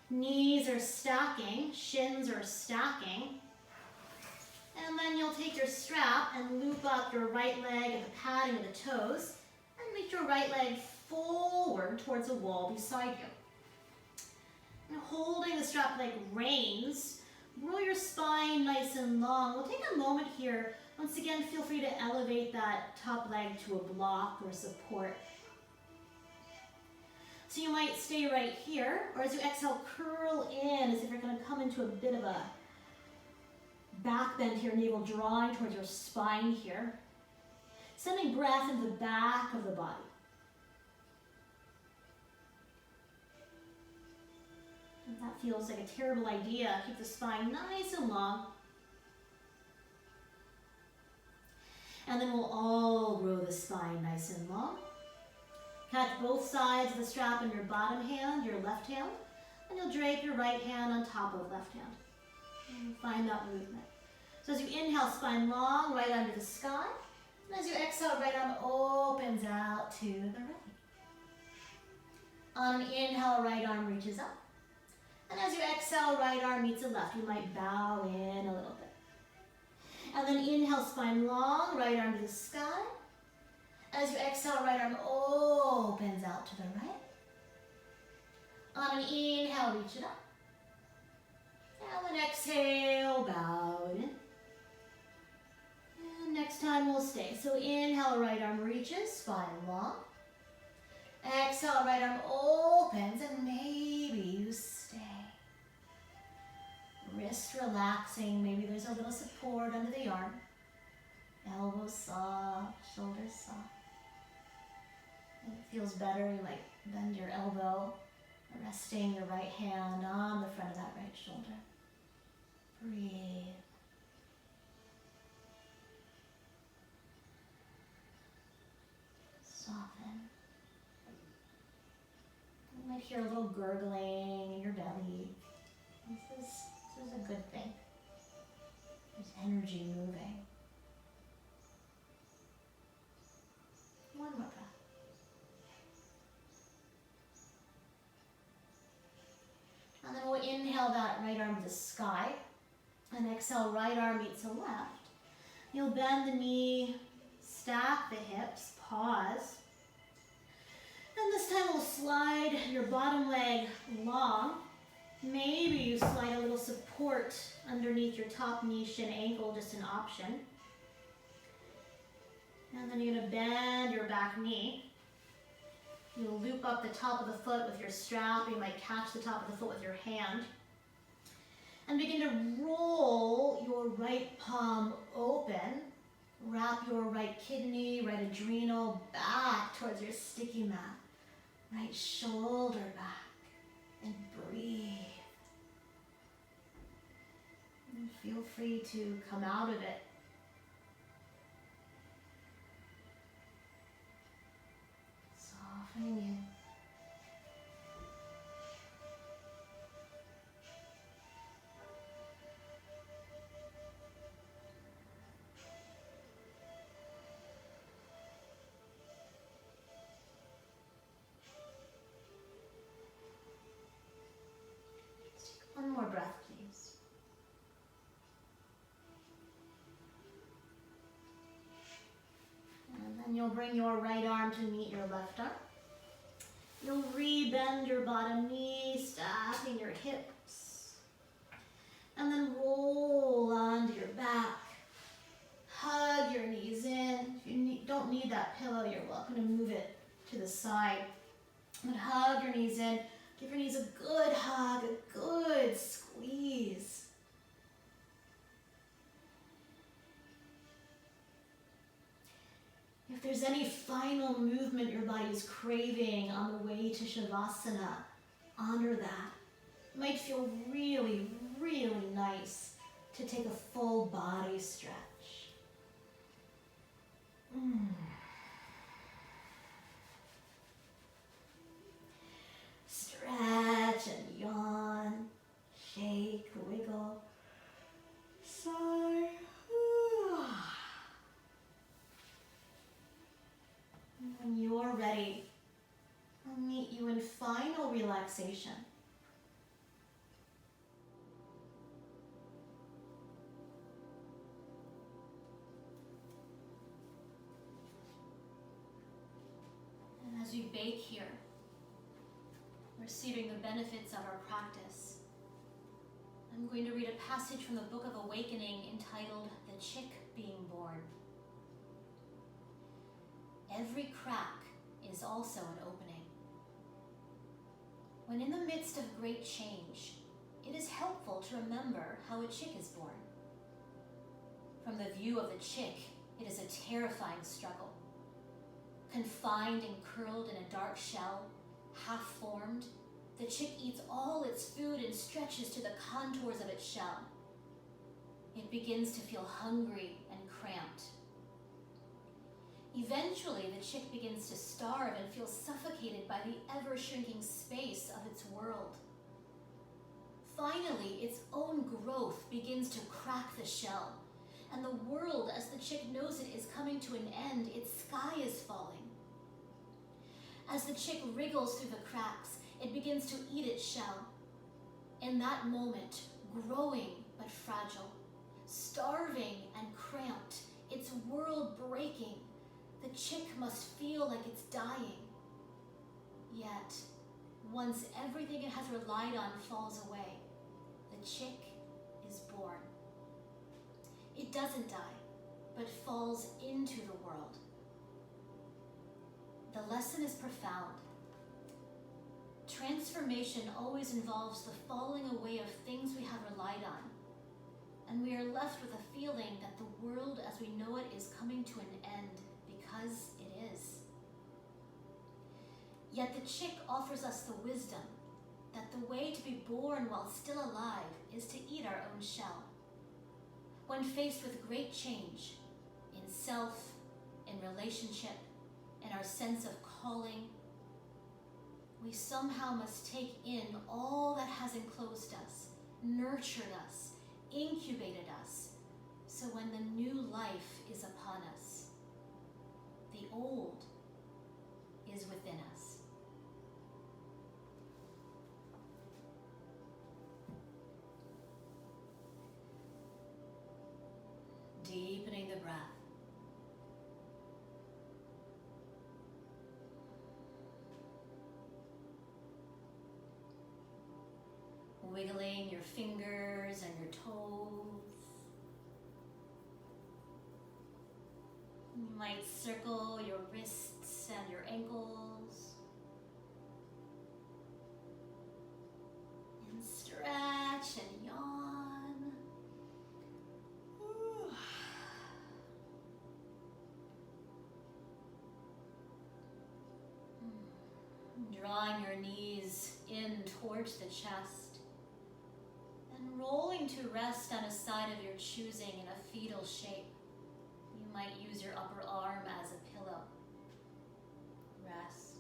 [SPEAKER 1] Knees are stacking, shins are stacking. And then you'll take your strap and loop up your right leg at the padding of the toes and reach your right leg forward towards the wall beside you. And holding the strap like reins, roll your spine nice and long. We'll take a moment here. Once again, feel free to elevate that top leg to a block or support. So you might stay right here, or as you exhale, curl in as if you're going to come into a bit of a back bend here, navel drawing towards your spine here. Sending breath into the back of the body. If that feels like a terrible idea, keep the spine nice and long. And then we'll all grow the spine nice and long. Catch both sides of the strap in your bottom hand, your left hand, and you'll drape your right hand on top of left hand. And find that movement. So as you inhale, spine long, right under the sky. And as you exhale, right arm opens out to the right. On an inhale, right arm reaches up. And as you exhale, right arm meets the left. You might bow in a little bit. And then inhale, spine long, right arm to the sky. As you exhale, right arm opens out to the right. On an inhale, reach it up. And then exhale, bow it in. And next time we'll stay. So inhale, right arm reaches, spine long. Exhale, right arm opens, and maybe you stay. Wrist relaxing, maybe there's a little support under the arm. Elbows soft, shoulders soft. If it feels better, you might bend your elbow, resting your right hand on the front of that right shoulder. Breathe. Soften. You might hear a little gurgling in your belly. This is a good thing. There's energy moving. One more breath. And then we'll inhale that right arm to the sky. And exhale, right arm meets the left. You'll bend the knee, stack the hips, pause. And this time we'll slide your bottom leg long. Maybe you slide a little support underneath your top knee, shin, ankle, just an option. And then you're going to bend your back knee. You'll loop up the top of the foot with your strap. You might catch the top of the foot with your hand. And begin to roll your right palm open. Wrap your right kidney, right adrenal back towards your sticky mat. Right shoulder back. and breathe. And feel free to come out of it. Softening in. One more breath, please. And then you'll bring your right arm to meet your left arm. You'll re-bend your bottom knee, stacking your hips. And then roll onto your back. Hug your knees in. If you don't need that pillow, you're welcome to move it to the side. But hug your knees in. Give your knees a good hug, a good squeeze. If there's any final movement your body is craving on the way to Shavasana, honor that. It might feel really, really nice to take a full body stretch. Stretch and yawn, shake, wiggle, sigh. And when you're ready, I'll meet you in final relaxation. And as we bake here, receiving the benefits of our practice, I'm going to read a passage from the Book of Awakening entitled The Chick Being Born. Every crack is also an opening. When in the midst of great change, it is helpful to remember how a chick is born. From the view of the chick, it is a terrifying struggle. Confined and curled in a dark shell, half-formed, the chick eats all its food and stretches to the contours of its shell. It begins to feel hungry and cramped. Eventually, the chick begins to starve and feel suffocated by the ever-shrinking space of its world. Finally, its own growth begins to crack the shell, and the world, as the chick knows it, is coming to an end. Its sky is falling. As the chick wriggles through the cracks, it begins to eat its shell. In that moment, growing but fragile, starving and cramped, its world breaking, the chick must feel like it's dying. Yet, once everything it has relied on falls away, the chick is born. It doesn't die, but falls into the world. The lesson is profound. Transformation always involves the falling away of things we have relied on, and we are left with a feeling that the world as we know it is coming to an end, because it is. Yet the chick offers us the wisdom that the way to be born while still alive is to eat our own shell. When faced with great change in self, in relationship, in our sense of calling, we somehow must take in all that has enclosed us, nurtured us, incubated us, so when the new life is upon us, the old is within us. Deepening the breath. Wiggling your fingers and your toes. You might circle your wrists and your ankles. And stretch and yawn. Drawing your knees in toward towards the chest, and rolling to rest on a side of your choosing in a fetal shape. You might use your upper arm as a pillow. Rest.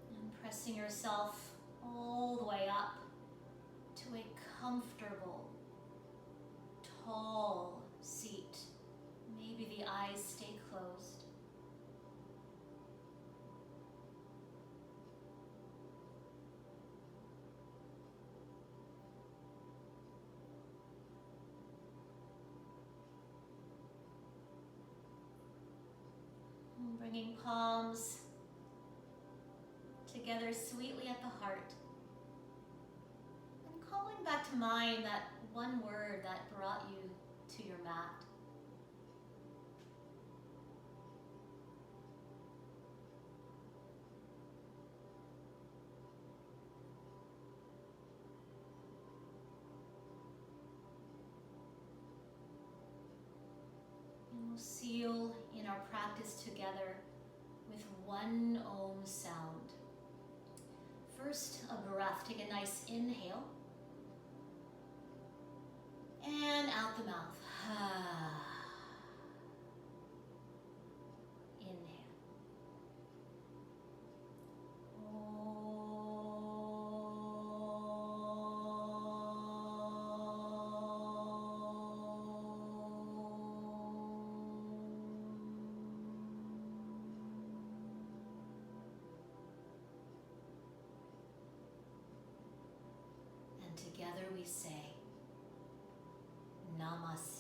[SPEAKER 1] And pressing yourself all the way up to a comfortable, tall seat. Maybe the eyes stay closed. And bringing palms together sweetly at the heart. And calling back to mind that one word that brought you to your mat. And we'll seal in our practice together with one Om sound. First, a breath. Take a nice inhale. And out the mouth. Inhale. And together we say, Namaste.